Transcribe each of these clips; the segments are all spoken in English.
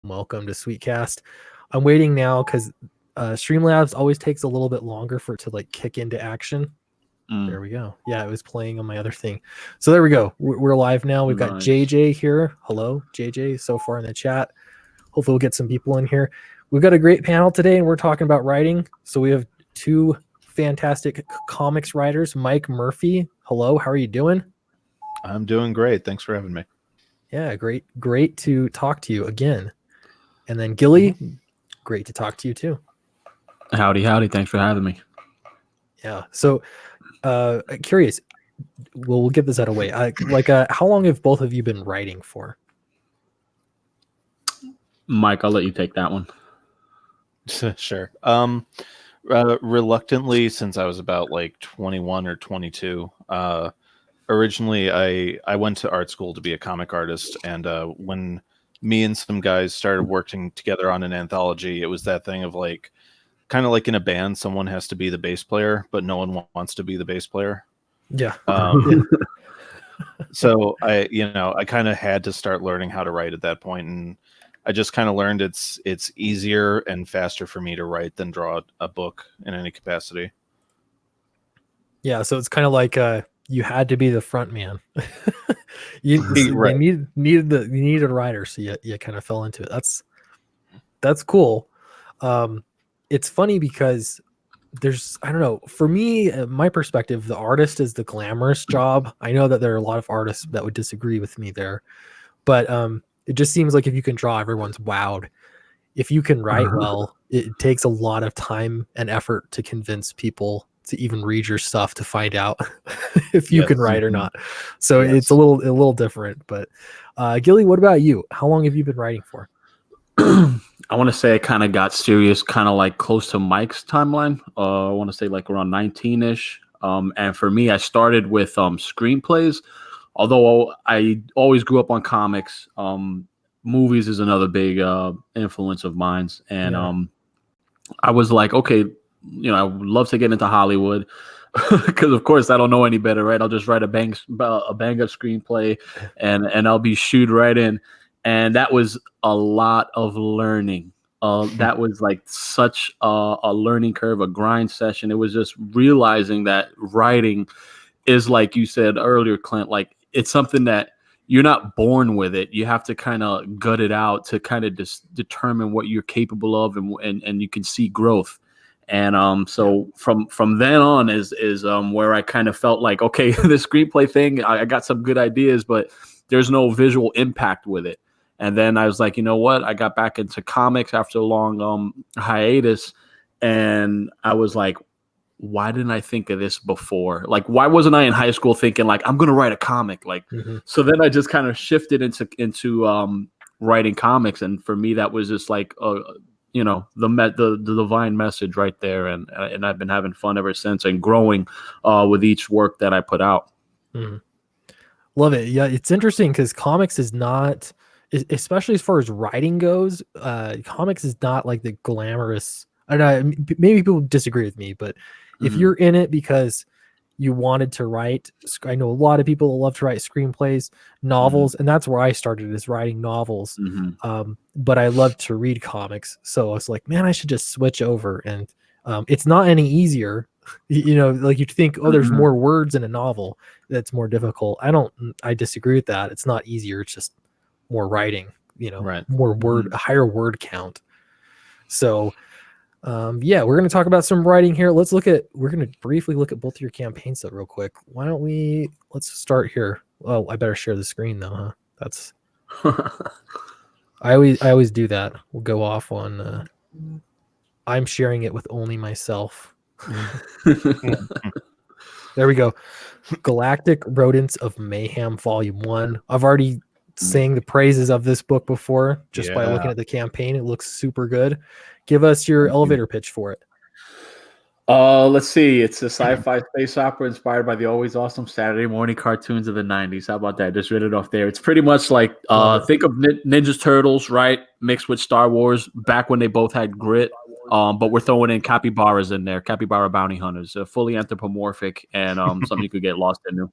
Welcome to Sweetcast. I'm waiting now because Streamlabs always takes a little bit longer for it to like kick into action. There we go. Yeah, it was playing on my other thing. So there we go. We're live now. We've got JJ here. Hello, JJ, so far in the chat. Hopefully we'll get some people in here. We've got a great panel today, and we're talking about writing. So we have two fantastic comics writers. Mike Murphy. Hello, how are you doing? I'm doing great. Thanks for having me. Yeah, great to talk to you again. And then Gilly, great to talk to you too. Howdy. Thanks for having me. Yeah. So, curious. We'll get this out of the way. How long have both of you been writing for? Mike, I'll let you take that one. Sure. Reluctantly, since I was about like 21 or 22. Originally, I went to art school to be a comic artist, and when me and some guys started working together on an anthology, it was that thing of like, kind of like in a band, someone has to be the bass player, but no one wants to be the bass player. Yeah. So I kind of had to start learning how to write at that point, and I just kind of learned it's easier and faster for me to write than draw a book in any capacity. Yeah. So it's kind of like you had to be the front man. You needed a writer, so you kind of fell into it. That's cool. It's funny because I don't know, for me, my perspective, the artist is the glamorous job. I know that there are a lot of artists that would disagree with me there, but it just seems like if you can draw, everyone's wowed. If you can write well, it takes a lot of time and effort to convince people to even read your stuff to find out if you can write or not. So it's a little different. But Gilly, what about you? How long have you been writing for? I want to say I kind of got serious kind of like close to Mike's timeline. I want to say like around 19-ish. And for me, I started with screenplays. Although I always grew up on comics, movies is another big influence of mine. And I was like, okay, I would love to get into Hollywood because, of course, I don't know any better, right? I'll just write a bang up screenplay and I'll be shooed right in. And that was a lot of learning. That was like such a learning curve, a grind session. It was just realizing that writing is, like you said earlier, Clint, like it's something that you're not born with it. You have to kind of gut it out to kind of determine what you're capable of, and you can see growth. And so from then on is where I kind of felt like, okay, the screenplay thing, I got some good ideas, but there's no visual impact with it. And then I was like, you know what? I got back into comics after a long hiatus, and I was like, why didn't I think of this before? Like, why wasn't I in high school thinking like I'm gonna write a comic? Like, so then I just kind of shifted into writing comics, and for me that was just like the divine message right there, and I've been having fun ever since and growing with each work that I put out. Love it. Yeah, it's interesting because comics is not, especially as far as writing goes, comics is not like the glamorous. And maybe people disagree with me, but if you're in it because you wanted to write, I know a lot of people that love to write screenplays, novels, and that's where I started, is writing novels. But I love to read comics, so I was like, man, I should just switch over. And it's not any easier. Like you'd think, oh, there's more words in a novel, that's more difficult. I disagree with that. It's not easier. It's just more writing, more word, a higher word count. So we're going to talk about some writing here. We're going to briefly look at both of your campaigns real quick. Let's start here. Oh, I better share the screen though, huh? That's I always do that. We'll go off on I'm sharing it with only myself. There we go. Galactic Rodents of Mayhem Volume 1. I've already sang the praises of this book before just by looking at the campaign. It looks super good. Give us your elevator pitch for it. Let's see. It's a sci-fi space opera inspired by the always awesome Saturday morning cartoons of the 90s. How about that? Just read it off there. It's pretty much like think of Ninja Turtles, right? Mixed with Star Wars back when they both had grit. But we're throwing in capybaras in there, capybara bounty hunters, fully anthropomorphic, and something you could get lost into.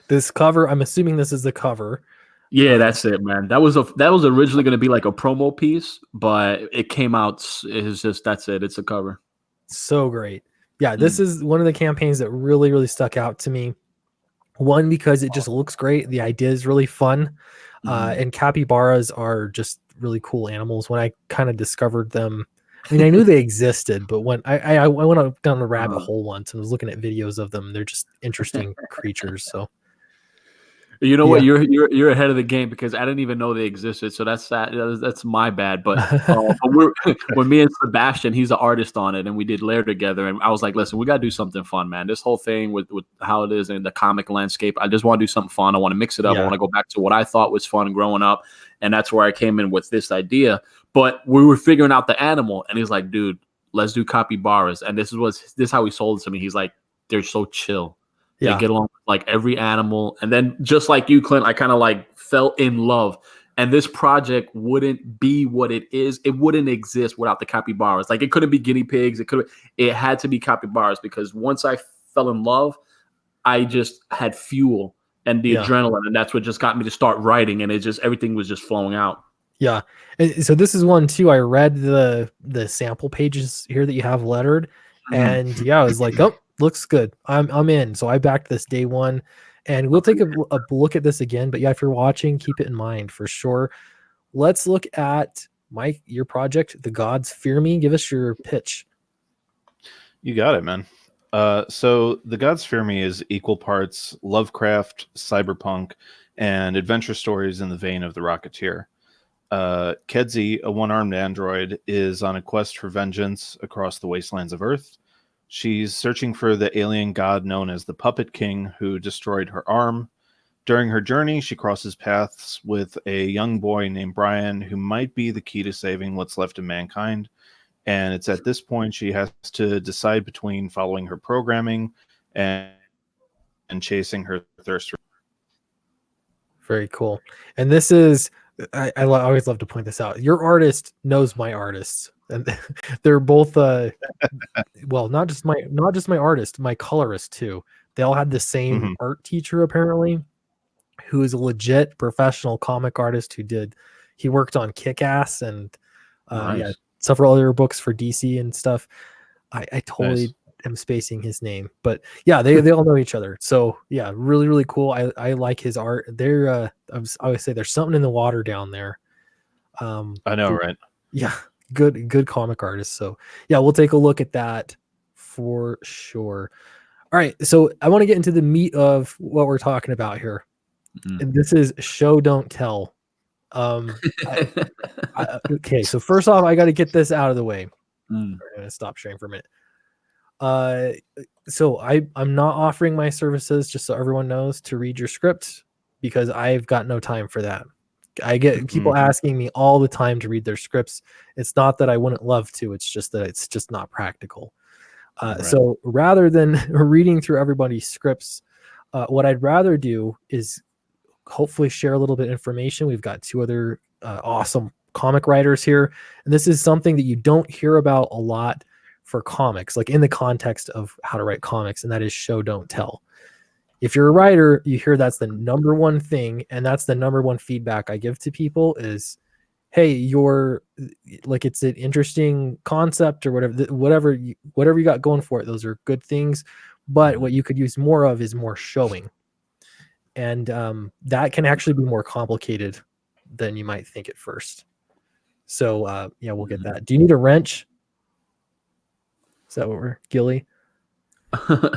This cover, I'm assuming this is the cover. Yeah, that's it, man. That was originally going to be like a promo piece, but it came out. It's just that's it. It's a cover. So great. Yeah, this is one of the campaigns that really, really stuck out to me. One, because it just looks great. The idea is really fun. And capybaras are just really cool animals. When I kind of discovered them, I mean, I knew they existed, but when I went down the rabbit hole once and was looking at videos of them, they're just interesting creatures. So you know what, you're ahead of the game because I didn't even know they existed. So that's my bad. But when me and Sebastian, he's the artist on it, and we did Lair together, and I was like, listen, we gotta do something fun, man. This whole thing with how it is in the comic landscape, I just want to do something fun. I want to mix it up. I want to go back to what I thought was fun growing up, and that's where I came in with this idea. But we were figuring out the animal, and he's like, dude, let's do capybaras. And this is how he sold it to me. He's like, they're so chill. They get along with like every animal. And then just like you, Clint, I kind of like fell in love. And this project wouldn't be what it is. It wouldn't exist without the capybaras. Like it couldn't be guinea pigs. It had to be capybaras because once I fell in love, I just had fuel and the adrenaline. And that's what just got me to start writing. And everything was just flowing out. Yeah. And so this is one too. I read the sample pages here that you have lettered. And I was like, oh, looks good. I'm in. So I backed this day one, and we'll take a look at this again. But yeah, if you're watching, keep it in mind for sure. Let's look at Mike, your project, The Gods Fear Me. Give us your pitch. You got it, man. So The Gods Fear Me is equal parts Lovecraft, cyberpunk, and adventure stories in the vein of The Rocketeer. Kedzie, a one-armed android, is on a quest for vengeance across the wastelands of Earth. She's searching for the alien god known as the Puppet King, who destroyed her arm. During her journey, she crosses paths with a young boy named Brian, who might be the key to saving what's left of mankind. And it's at this point she has to decide between following her programming and chasing her thirst. Very cool. And this is, I always love to point this out. Your artist knows my artists, and they're both well, not just my artist, my colorist too. They all had the same art teacher apparently, who is a legit professional comic artist he worked on Kick-Ass and several other books for DC and stuff. I totally am spacing his name, but yeah, they all know each other. So yeah, really, really cool. I like his art. I always say there's something in the water down there. I know, right? Yeah, good comic artist. So yeah, we'll take a look at that for sure. All right, so I want to get into the meat of what we're talking about here. And this is Show Don't Tell. Okay, so first off, I got to get this out of the way. I'm gonna stop sharing for a minute. So I'm not offering my services, just so everyone knows, to read your script, because I've got no time for that. I get people asking me all the time to read their scripts. It's not that I wouldn't love to, it's just that it's just not practical. So rather than reading through everybody's scripts, what I'd rather do is hopefully share a little bit of information. We've got two other awesome comic writers here, and this is something that you don't hear about a lot for comics, like in the context of how to write comics, and that is show don't tell. If you're a writer, you hear that's the number one thing, and that's the number one feedback I give to people is, hey, you're like, it's an interesting concept or whatever you got going for it. Those are good things, but what you could use more of is more showing. And that can actually be more complicated than you might think at first. So yeah, we'll get that. Do you need a wrench? Is that what we're Gilly?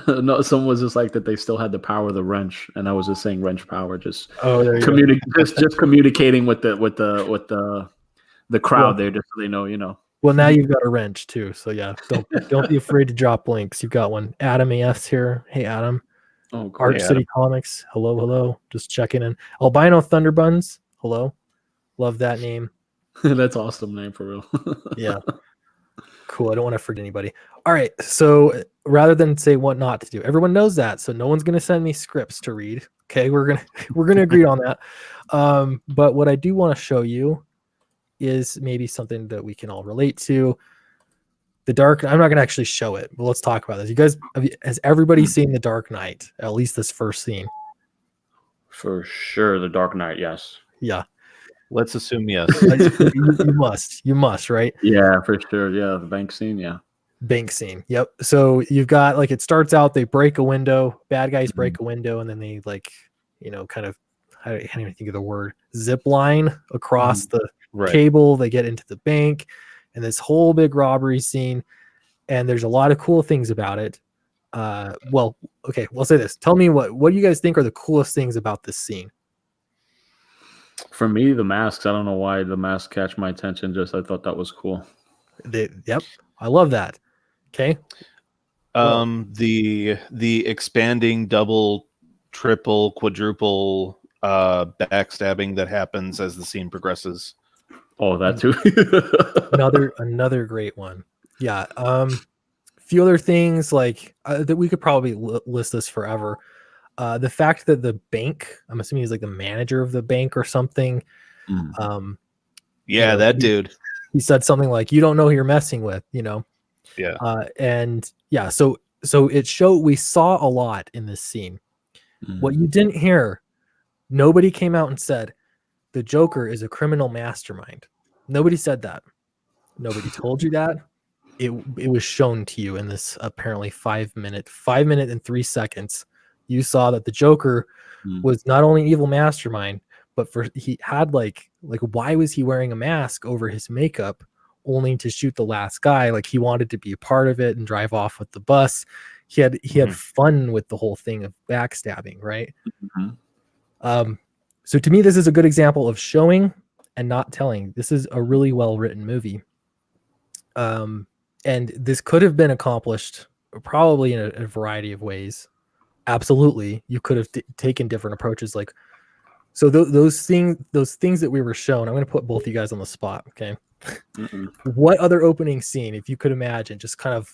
No, someone was just like that. They still had the power of the wrench, and I was just saying wrench power. Just just communicating with the crowd there, just so they know, you know. Well, now you've got a wrench too, so yeah, don't be afraid to drop links. You've got one. Adam AF's here. Hey, Adam. Oh, cool. Arch City Comics. Hello. Just checking in. Albino Thunderbuns. Hello. Love that name. That's awesome name for real. Yeah. Cool. I don't want to forget anybody. All right. So rather than say what not to do, everyone knows that. So no one's going to send me scripts to read. Okay. We're going to agree on that. But what I do want to show you is maybe something that we can all relate to. The Dark. I'm not going to actually show it, but let's talk about this. You guys, has everybody seen The Dark Knight? At least this first scene. For sure. The Dark Knight. Yes. Yeah. Let's assume yes. You must, right? Yeah, for sure. Yeah, the bank scene. Yeah. Bank scene. Yep. So you've got like, it starts out, they break a window, bad guys break a window, and then they like, kind of, I can't even think of the word, zip line across the cable. They get into the bank, and this whole big robbery scene. And there's a lot of cool things about it. Well, okay, we'll say this. Tell me what do you guys think are the coolest things about this scene? For me, the masks. I don't know why the masks catch my attention. Just I thought that was cool. Yep, I love that. Okay. The expanding double, triple, quadruple backstabbing that happens as the scene progresses. Oh, that too. another great one. Yeah. Few other things like that we could probably list this forever. The fact that the bank, I'm assuming he's like the manager of the bank or something. Yeah, that dude. He said something like, "You don't know who you're messing with," Yeah. And yeah, so we saw a lot in this scene. What you didn't hear, nobody came out and said the Joker is a criminal mastermind. Nobody said that. Nobody told you that. It was shown to you in this apparently 5 minute and 3 seconds. You saw that the Joker was not only an evil mastermind, but he had like why was he wearing a mask over his makeup only to shoot the last guy? Like, he wanted to be a part of it and drive off with the bus. He had fun with the whole thing of backstabbing, right? So to me, this is a good example of showing and not telling. This is a really well written movie. And this could have been accomplished probably in a variety of ways. Absolutely, you could have taken different approaches. Like, so those things that we were shown. I'm going to put both of you guys on the spot. Okay, what other opening scene, if you could imagine, just kind of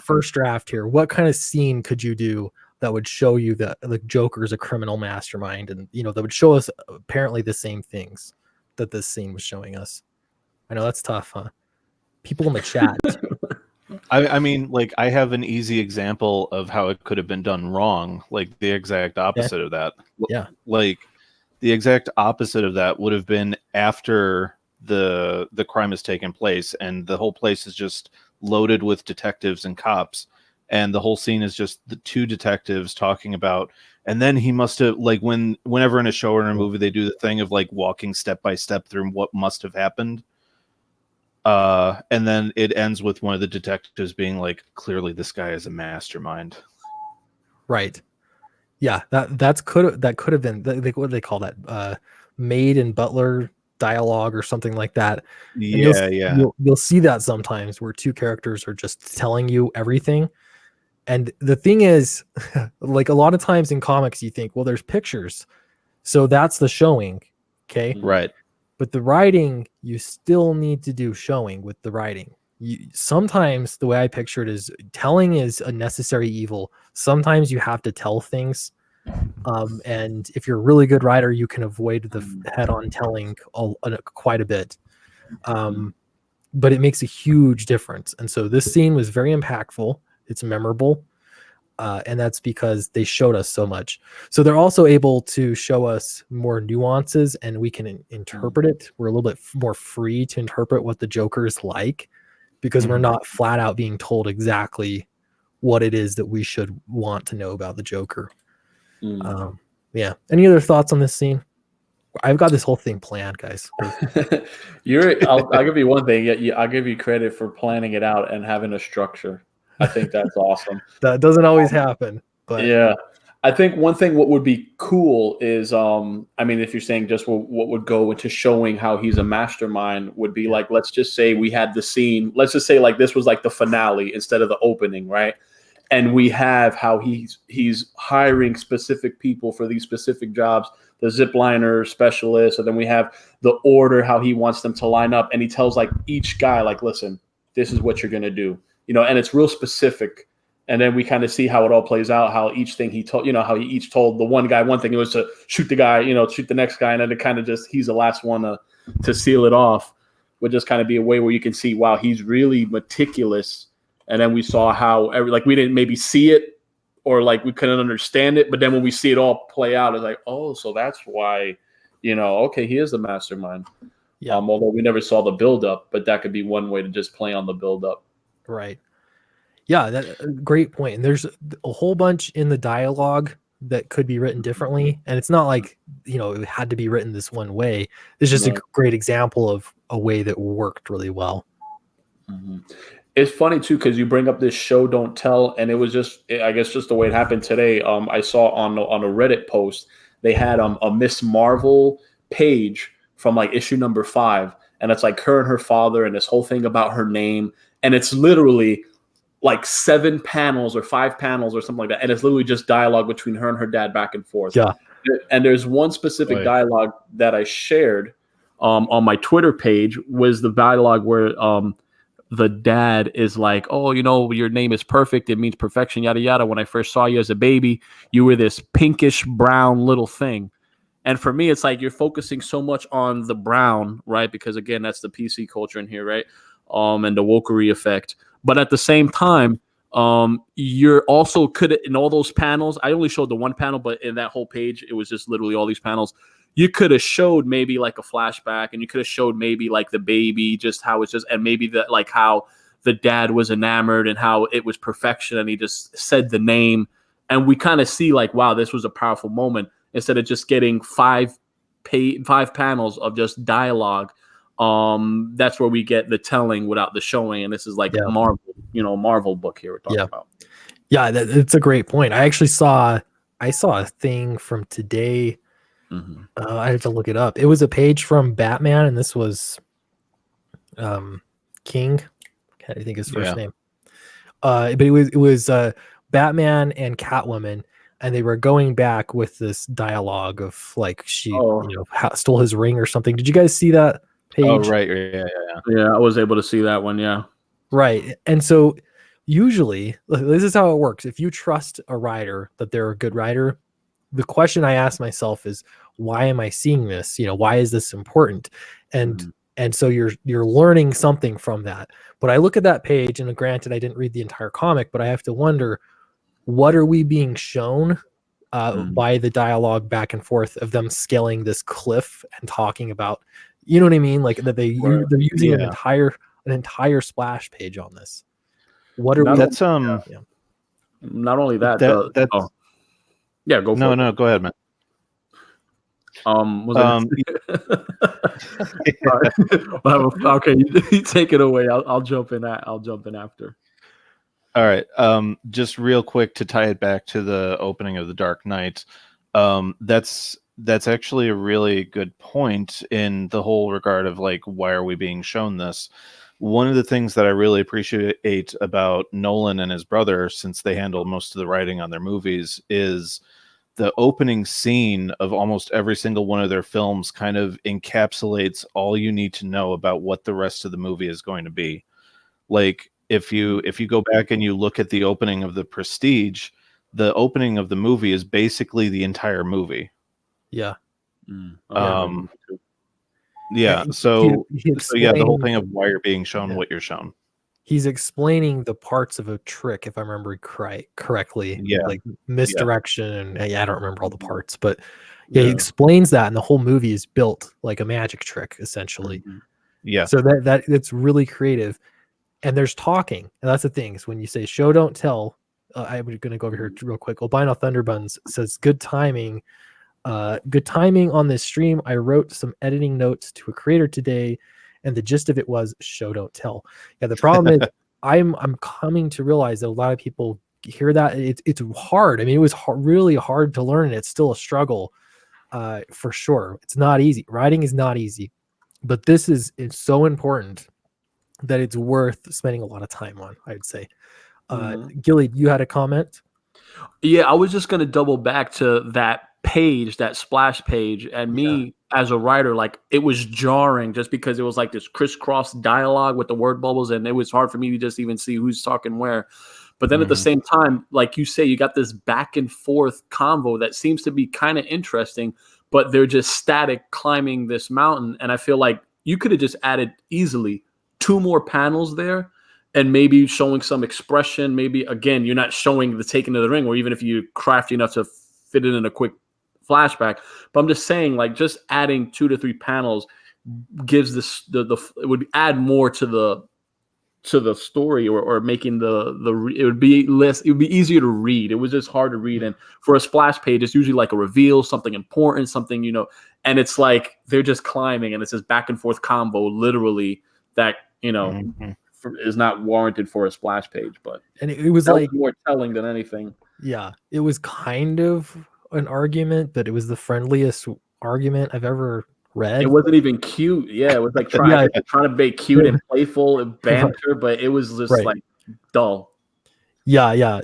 first draft here, what kind of scene could you do that would show you that the Joker is a criminal mastermind, and that would show us apparently the same things that this scene was showing us? I know that's tough, huh? People in the chat. I mean, like, I have an easy example of how it could have been done wrong. Like, the exact opposite of that. Yeah. Like, the exact opposite of that would have been after the crime has taken place, and the whole place is just loaded with detectives and cops, and the whole scene is just the two detectives talking about. And then he must have, like, whenever in a show or in a movie they do the thing of like walking step by step through what must have happened. And then it ends with one of the detectives being like, clearly this guy is a mastermind. Right. Yeah, that could have been, what do they call that? Maid and butler dialogue or something like that. And you'll see that sometimes where two characters are just telling you everything. And the thing is, like, a lot of times in comics, you think, well, there's pictures, so that's the showing. Okay. Right. But the writing, you still need to do showing with the writing. Sometimes the way I picture it is telling is a necessary evil. Sometimes you have to tell things. And if you're a really good writer, you can avoid the head-on telling quite a bit. But it makes a huge difference. And so this scene was very impactful. It's memorable. And that's because they showed us so much. So they're also able to show us more nuances, and we can interpret it. We're a little bit more free to interpret what the Joker is like, because we're not flat out being told exactly what it is that we should want to know about the Joker. Yeah. Any other thoughts on this scene? I've got this whole thing planned, guys. I'll give you one thing. I'll give you credit for planning it out and having a structure. I think that's awesome. That doesn't always happen, but yeah, I think one thing what would be cool is, I mean, if you're saying just what would go into showing how he's a mastermind would be like, let's just say we had the scene. Let's just say like this was like the finale instead of the opening, right? And we have how he's hiring specific people for these specific jobs, the zipliner specialist, and then we have the order, how he wants them to line up, and he tells like each guy, like, listen, this is what you're gonna do. And it's real specific. And then we kind of see how it all plays out, how each thing he told, how he each told the one guy one thing. It was to shoot the guy, shoot the next guy. And then it kind of just, he's the last one to seal it off. Would just kind of be a way where you can see, wow, he's really meticulous. And then we saw how, we didn't maybe see it, or like we couldn't understand it. But then when we see it all play out, it's like, oh, so that's why Okay, he is the mastermind. Yeah. Although we never saw the build up, but that could be one way to just play on the build up. Right. Yeah, that great point. And there's a whole bunch in the dialogue that could be written differently. And it's not like, it had to be written this one way. It's just a great example of a way that worked really well. Mm-hmm. It's funny too, because you bring up this show don't tell, and it was I guess just the way it happened today. I saw on a Reddit post, they had a Miss Marvel page from like issue number 5, and it's like her and her father and this whole thing about her name, and it's literally like 7 panels or 5 panels or something like that, and it's literally just dialogue between her and her dad back and forth. Yeah. And there's one specific dialogue that I shared on my Twitter page, was the dialogue where the dad is like, oh, your name is perfect. It means perfection, yada, yada. When I first saw you as a baby, you were this pinkish brown little thing. And for me, it's like you're focusing so much on the brown, right? Because again, that's the PC culture in here, right? And the wokery effect. But at the same time, you're also in all those panels, I only showed the one panel, but in that whole page, it was just literally all these panels. You could have showed maybe like a flashback, and you could have showed maybe like the baby, just how it's just, and maybe that like how the dad was enamored and how it was perfection, and he just said the name, and we kind of see like, wow, this was a powerful moment, instead of just getting 5 panels of just dialogue. That's where we get the telling without the showing, and this is like Marvel book here we're talking about. Yeah, it's a great point. I actually saw a thing from today. Mm-hmm. I have to look it up. It was a page from Batman, and this was King. I think his first name. But it was Batman and Catwoman, and they were going back with this dialogue of like she stole his ring or something. Did you guys see that page? Oh, right. Yeah, I was able to see that one. Yeah. Right. And so usually this is how it works. If you trust a writer that they're a good writer, the question I ask myself is, why am I seeing this? Why is this important? And so you're learning something from that. But I look at that page, and granted, I didn't read the entire comic, but I have to wonder, what are we being shown by the dialogue back and forth of them scaling this cliff and talking about, you know what I mean? Like that they're using an entire splash page on this. What are that's not only that, that's yeah, go for it. No, go ahead, man. Okay, you take it away. I'll jump in. I'll jump in after. All right. Just real quick to tie it back to the opening of The Dark Knight. That's actually a really good point in the whole regard of like, why are we being shown this? One of the things that I really appreciate about Nolan and his brother, since they handle most of the writing on their movies, is the opening scene of almost every single one of their films kind of encapsulates all you need to know about what the rest of the movie is going to be. Like if you go back and you look at the opening of The Prestige, the opening of the movie is basically the entire movie. Yeah. Yeah. So the whole thing of why you're being shown what you're shown. He's explaining the parts of a trick, if I remember correctly. Yeah. Like misdirection, and I don't remember all the parts, but he explains that, and the whole movie is built like a magic trick, essentially. Yeah. So that it's really creative, and there's talking, and that's the thing is when you say show don't tell. I'm going to go over here real quick. Albino Thunderbuns says good timing. Good timing on this stream. I wrote some editing notes to a creator today, and the gist of it was show don't tell. Yeah, the problem is I'm coming to realize that a lot of people hear that it's hard. I mean, it was really hard to learn, and it's still a struggle for sure. It's not easy. Writing is not easy, but it's so important that it's worth spending a lot of time on, I'd say. Gilly, you had a comment? Yeah, I was just going to double back to that page, that splash page, and me as a writer, like it was jarring just because it was like this crisscross dialogue with the word bubbles, and it was hard for me to just even see who's talking where. But then at the same time, like you say, you got this back and forth convo that seems to be kind of interesting, but they're just static climbing this mountain. And I feel like you could have just added easily 2 more panels there, and maybe showing some expression. Maybe again, you're not showing the taking of the ring, or even if you're crafty enough to fit it in a quick flashback. But I'm just saying, like, just adding 2 to 3 panels gives this it would add more to the story, or making it would be less, it would be easier to read. It was just hard to read. And for a splash page, it's usually like a reveal, something important, something, and it's like they're just climbing, and it's this back and forth combo literally that is not warranted for a splash page. But it was like more telling than anything. Yeah, it was kind of an argument, but it was the friendliest argument I've ever read. It wasn't even cute. Yeah, it was like trying to be cute and playful and banter, but it was just like dull. Yeah.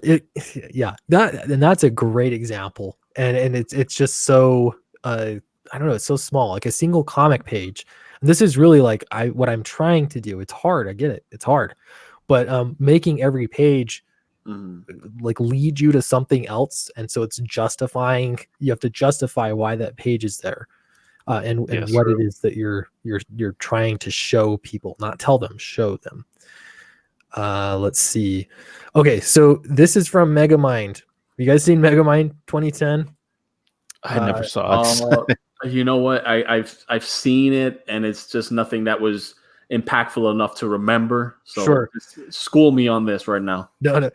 That's a great example. And it's just so I don't know, it's so small, like a single comic page. And this is really like what I'm trying to do. It's hard. I get it. It's hard. But making every page like lead you to something else, and so it's justifying, you have to justify why that page is there. And what it is that you're trying to show people, not tell them, show them. Let's see. Okay, so this is from Megamind. You guys seen Megamind 2010? I never saw it. You know what? I've seen it, and it's just nothing that was impactful enough to remember. So sure, school me on this right now. No.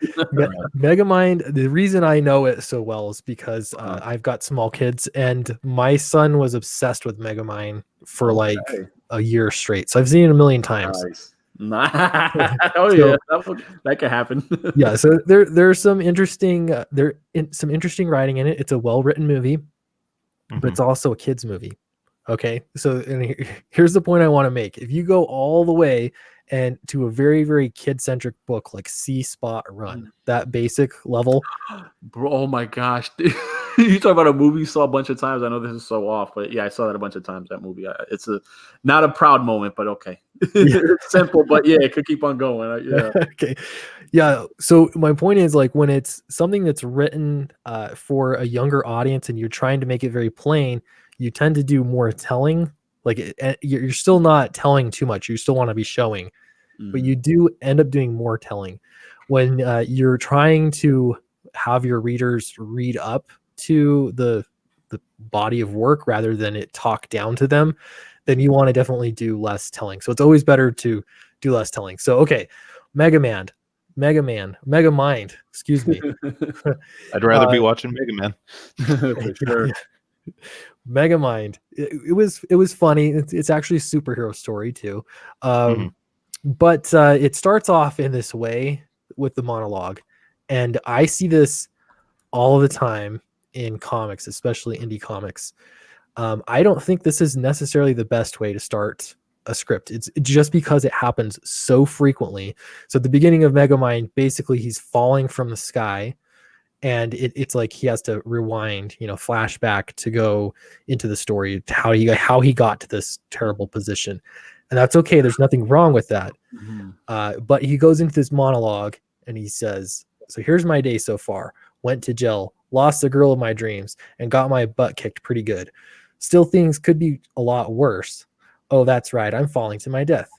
Megamind, the reason I know it so well is because I've got small kids, and my son was obsessed with Megamind for like a year straight. So I've seen it a million times. Nice. Yeah, that could happen. Yeah, so there's some interesting writing in it. It's a well-written movie, but it's also a kids movie. Okay, so and here's the point I want to make. If you go all the way and to a very, very kid-centric book like See Spot Run, that basic level, bro, oh my gosh. You talk about a movie you saw a bunch of times. I know this is so off, but yeah, I saw that a bunch of times, that movie. It's not a proud moment, but okay. It's simple, but yeah, it could keep on going. Yeah. Okay. Yeah, so my point is, like, when it's something that's written for a younger audience and you're trying to make it very plain, you tend to do more telling. Like, you're still not telling too much. You still want to be showing, but you do end up doing more telling when you're trying to have your readers read up to the body of work rather than it talk down to them. Then you want to definitely do less telling. So it's always better to do less telling. So okay, Megamind, excuse me. I'd rather be watching Mega Man. For sure. Megamind. It was funny. It's actually a superhero story too. But it starts off in this way with the monologue. And I see this all the time in comics, especially indie comics. I don't think this is necessarily the best way to start a script. It's just because it happens so frequently. So at the beginning of Megamind, basically he's falling from the sky, and it's like he has to rewind, flashback to go into the story, to how he got to this terrible position. And that's okay. There's nothing wrong with that. But he goes into this monologue and he says, so here's my day so far. Went to jail, lost the girl of my dreams, and got my butt kicked pretty good. Still, things could be a lot worse. Oh, that's right. I'm falling to my death.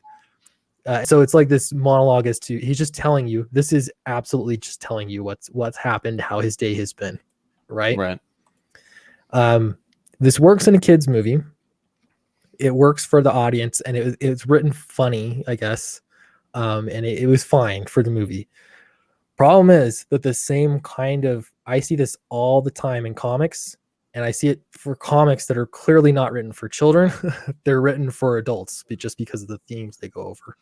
So it's like this monologue he's just telling you, this is absolutely just telling you what's happened, how his day has been. Right. This works in a kid's movie. It works for the audience, and it's written funny, I guess. And it was fine for the movie. Problem is that the same kind of, I see this all the time in comics, and I see it for comics that are clearly not written for children. They're written for adults just because of the themes they go over.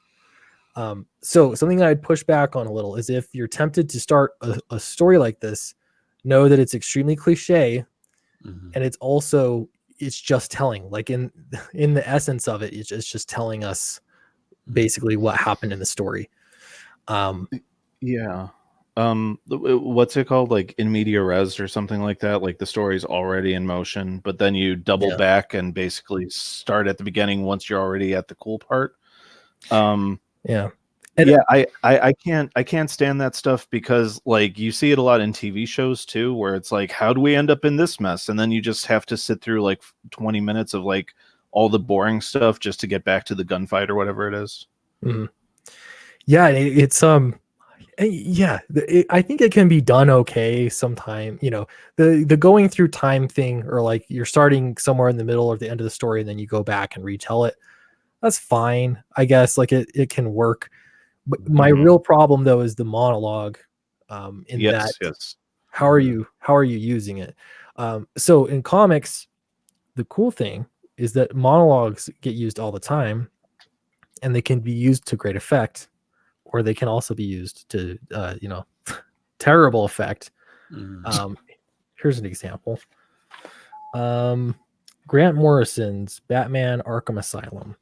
So something that I'd push back on a little is, if you're tempted to start a story like this, know that it's extremely cliche, and it's just telling. Like in the essence of it, it's just telling us basically what happened in the story. What's it called, like in media res or something like that? Like the story's already in motion, but then you double back and basically start at the beginning once you're already at the cool part. I can't stand that stuff, because like you see it a lot in TV shows too, where it's like, how do we end up in this mess? And then you just have to sit through like 20 minutes of like all the boring stuff just to get back to the gunfight or whatever it is. Yeah, it's Yeah, I think it can be done okay sometime. The going through time thing, or like you're starting somewhere in the middle or the end of the story and then you go back and retell it. That's fine, I guess. Like it can work. But my real problem though is the monologue. In that, Yes. how are you using it? So in comics, the cool thing is that monologues get used all the time, and they can be used to great effect, or they can also be used to terrible effect. Here's an example. Grant Morrison's Batman Arkham Asylum.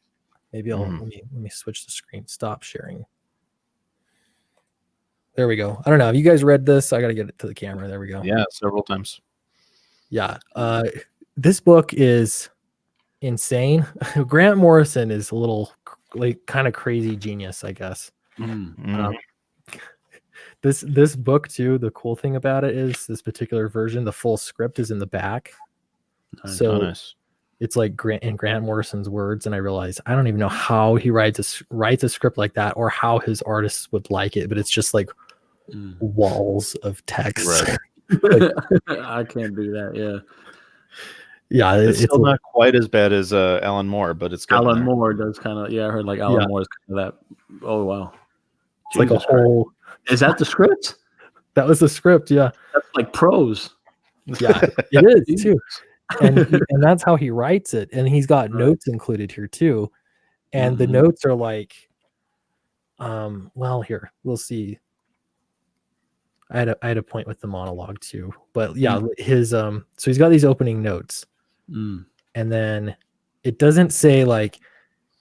Maybe let me switch the screen. Stop sharing. There we go. I don't know. Have you guys read this? I got to get it to the camera. There we go. Yeah, several times. Yeah. This book is insane. Grant Morrison is a little like kind of crazy genius, I guess. This book too, the cool thing about it is this particular version, the full script is in the back. Nice. It's like Grant Morrison's words, and I realize I don't even know how he writes a script like that, or how his artists would like it, but it's just like walls of text. Right. Like, I can't do that. Yeah, it's still not quite as bad as Alan Moore, but it's good. Alan Moore does kind of. I heard like Alan Moore is kind of that. Oh wow, it's Jesus like a whole. Christ. Is that the script? That was the script. Yeah, that's like prose. Yeah, it is too. And that's how he writes it, and he's got notes included here too, and the notes are like, well, here we'll see. I had a point with the monologue too, but yeah, his so he's got these opening notes, and then it doesn't say like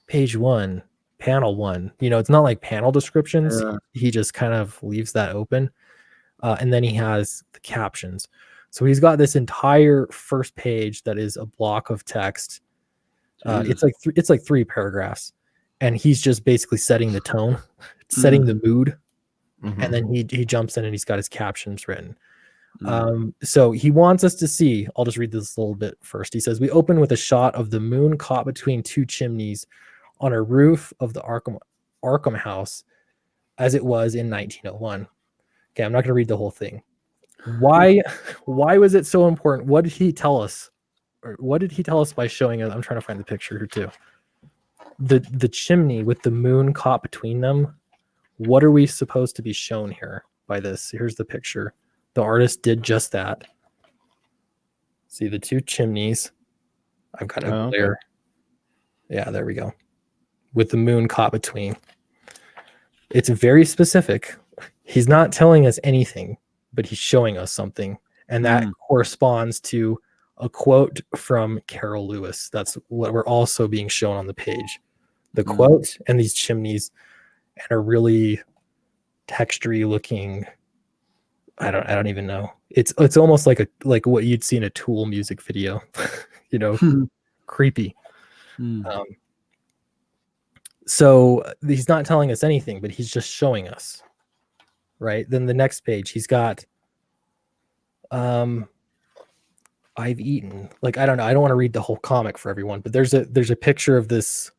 page 1, panel 1. It's not like panel descriptions. He just kind of leaves that open, and then he has the captions. So he's got this entire first page that is a block of text. It's like 3 paragraphs, and he's just basically setting the tone, setting the mood, and then he jumps in and he's got his captions written. So he wants us to see. I'll just read this a little bit first. He says, "We open with a shot of the moon caught between 2 chimneys on a roof of the Arkham house, as it was in 1901." Okay, I'm not going to read the whole thing. Why was it so important? What did he tell us? Or what did he tell us by showing us? I'm trying to find the picture here too. The chimney with the moon caught between them. What are we supposed to be shown here by this? Here's the picture. The artist did just that. See the 2 chimneys. I've got a glare. Yeah, there we go. With the moon caught between. It's very specific. He's not telling us anything, but he's showing us something, and that corresponds to a quote from Carol Lewis. That's what we're also being shown on the page. The quote and these chimneys, and a really textury looking. I don't even know. It's almost like what you'd see in a Tool music video, creepy. So he's not telling us anything, but he's just showing us. Right. Then the next page, he's got, I've eaten. Like, I don't know. I don't want to read the whole comic for everyone, but there's a picture of this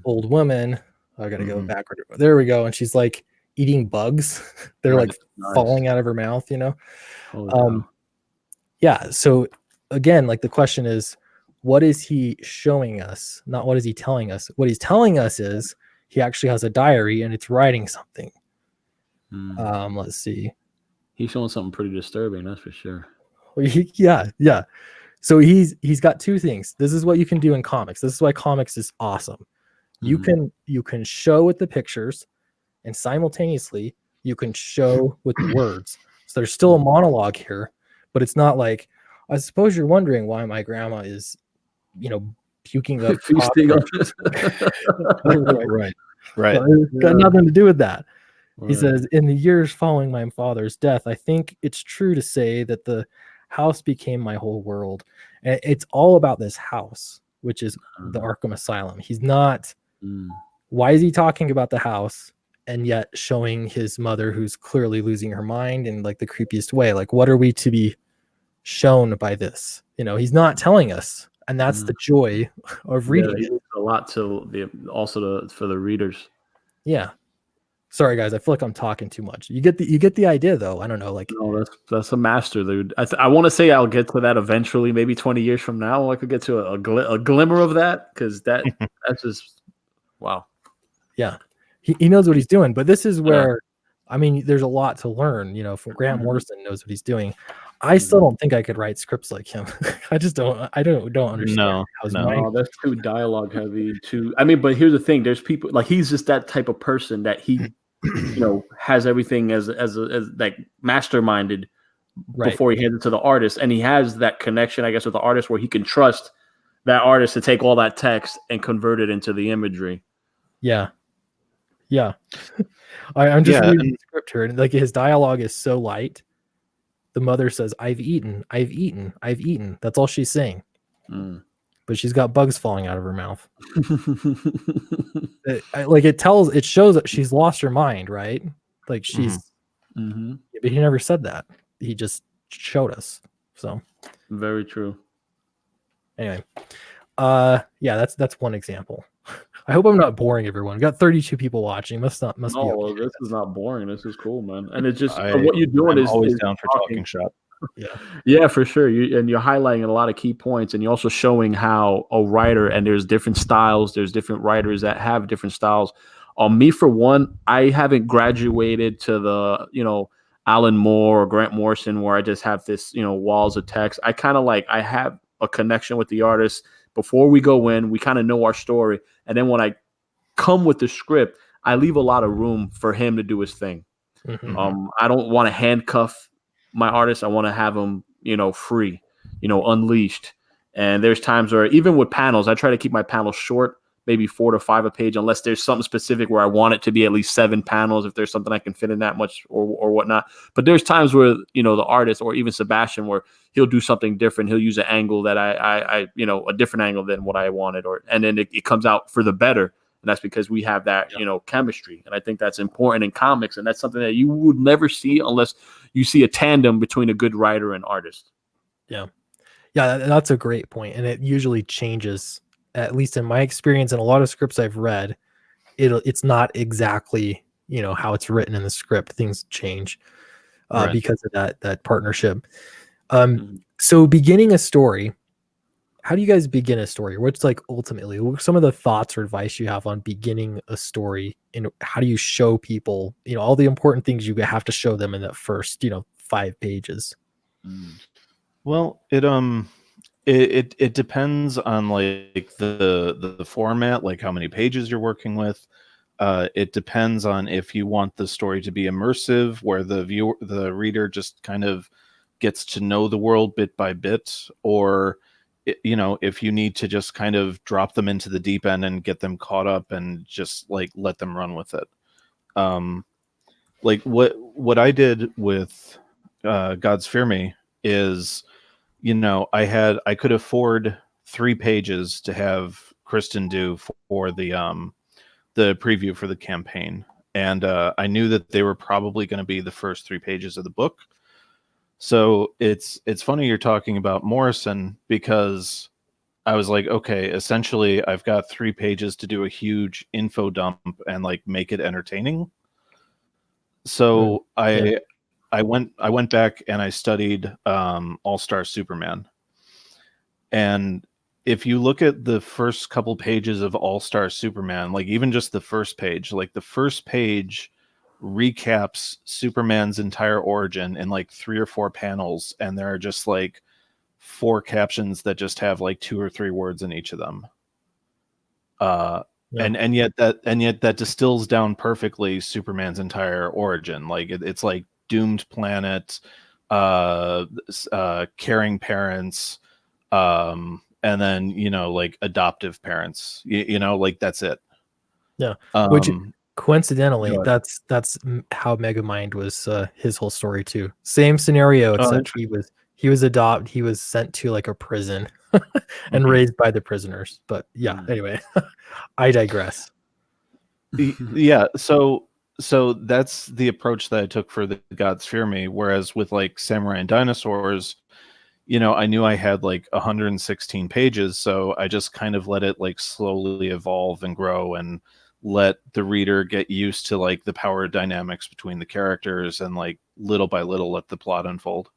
old woman. I got to go backward. There we go. And she's like eating bugs. They're like falling out of her mouth, Yeah. So again, like the question is, what is he showing us? Not what is he telling us? What he's telling us is he actually has a diary and it's writing something. Let's see. He's showing something pretty disturbing, that's for sure. Yeah. So he's got 2 things. This is what you can do in comics. This is why comics is awesome. You can show with the pictures, and simultaneously you can show with the words. So there's still a monologue here, but it's not like, I suppose you're wondering why my grandma is, puking up. Right. It's got nothing to do with that. He says, "In the years following my father's death, I think it's true to say that the house became my whole world." And it's all about this house, which is the Arkham Asylum. He's not. Why is he talking about the house and yet showing his mother, who's clearly losing her mind in like the creepiest way? Like, what are we to be shown by this? He's not telling us, and that's the joy of reading. A lot to for the readers. Yeah. Sorry, guys. I feel like I'm talking too much. You get the idea, though. I don't know. Like, No, that's a master, dude. I want to say I'll get to that eventually, maybe 20 years from now. I could get to a glimmer of that because that's just wow. yeah, he knows what he's doing. But this is where, I mean, there's a lot to learn. You know, from Grant Morrison knows what he's doing. I still don't think I could write scripts like him. I just don't. I don't understand. No, how his no. mind- Oh, that's too dialogue heavy. I mean, but here's the thing: there's people like he's just that type of person that he, has everything as like masterminded right. before he hands it to the artist, and he has that connection, I guess, with the artist where he can trust that artist to take all that text and convert it into the imagery. Yeah. I'm just Yeah, reading the script here, and like his dialogue is so light. The mother says, "I've eaten, I've eaten, I've eaten." That's all she's saying. But she's got bugs falling out of her mouth. It shows that she's lost her mind, right? Like she's, but he never said that. He just showed us. So very true. Anyway, that's one example. I hope I'm not boring everyone. We got 32 people watching. Must be okay. This is not boring. This is cool, man. And it's just I'm what you're doing is always down for talking shop. Yeah, for sure. You're highlighting a lot of key points, and you're also showing how a writer, and there's different styles. There's different writers that have different styles. Me, for one, I haven't graduated to the Alan Moore or Grant Morrison where I just have this walls of text. I kind of I have a connection with the artist before we go in. We kind of know our story, and then when I come with the script, I leave a lot of room for him to do his thing. I don't want to handcuff my artist. I want to have them, free, unleashed. And there's times where even with panels, I try to keep my panels short, maybe 4 to 5 a page, unless there's something specific where I want it to be at least 7 panels, if there's something I can fit in that much or whatnot. But there's times where, the artist or even Sebastian, where he'll do something different. He'll use an angle that I a different angle than what I wanted, and then it comes out for the better. And that's because we have that, chemistry. And I think that's important in comics. And that's something that you would never see unless you see a tandem between a good writer and artist. Yeah, that's a great point. And it usually changes, at least in my experience, in a lot of scripts I've read. It's not exactly, how it's written in the script. Things change because of that partnership. So beginning a story, how do you guys begin a story? What's ultimately some of the thoughts or advice you have on beginning a story, and how do you show people, all the important things you have to show them in that first, 5 pages? Well, it depends on the format, like how many pages you're working with. It depends on if you want the story to be immersive, where the reader just kind of gets to know the world bit by bit, or if you need to just kind of drop them into the deep end and get them caught up and just let them run with it. What I did with God's Fear Me is, I could afford 3 pages to have Kristen do for the preview for the campaign, and I knew that they were probably going to be the first 3 pages of the book. So it's funny you're talking about Morrison, because I was like, okay, essentially I've got 3 pages to do a huge info dump and make it entertaining. So I went back and I studied All-Star Superman. And if you look at the first couple pages of All-Star Superman, even just the first page, the first page recaps Superman's entire origin in 3 or 4 panels, and there are just 4 captions that just have 2 or 3 words in each of them. And yet that distills down perfectly Superman's entire origin. It's doomed planet, caring parents, and then adoptive parents. That's it. Yeah. Which coincidentally, that's how Megamind was his whole story too. Same scenario, except he was sent to a prison and raised by the prisoners. But anyway, I digress. Yeah, so that's the approach that I took for the Gods Fear Me. Whereas with Samurai and Dinosaurs, I knew I had 116 pages, so I just kind of let it slowly evolve and grow, and let the reader get used to like the power dynamics between the characters, and like little by little let the plot unfold.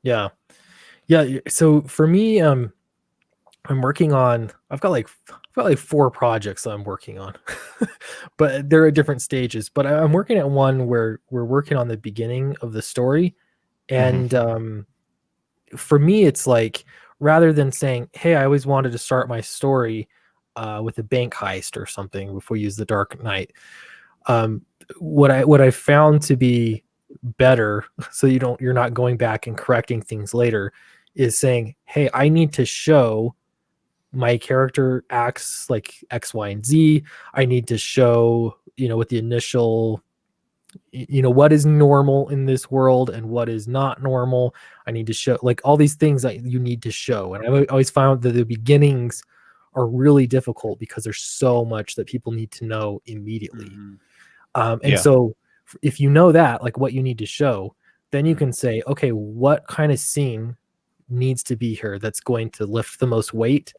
Yeah. So for me, I'm working on. I've got like 4 projects that I'm working on, but they're at different stages. But I'm working at one where we're working on the beginning of the story, and for me, it's like, rather than saying, "Hey, I always wanted to start my story with a bank heist or something before we use the Dark Knight," what I found to be better, so you're not going back and correcting things later, is saying, "Hey, I need to show my character acts like X, Y, and Z. I need to show, what the initial, what is normal in this world and what is not normal. I need to show like all these things that you need to show." And I've always found that the beginnings are really difficult because there's so much that people need to know immediately. And so if you know that, like what you need to show, then you can say, okay, what kind of scene needs to be here that's going to lift the most weight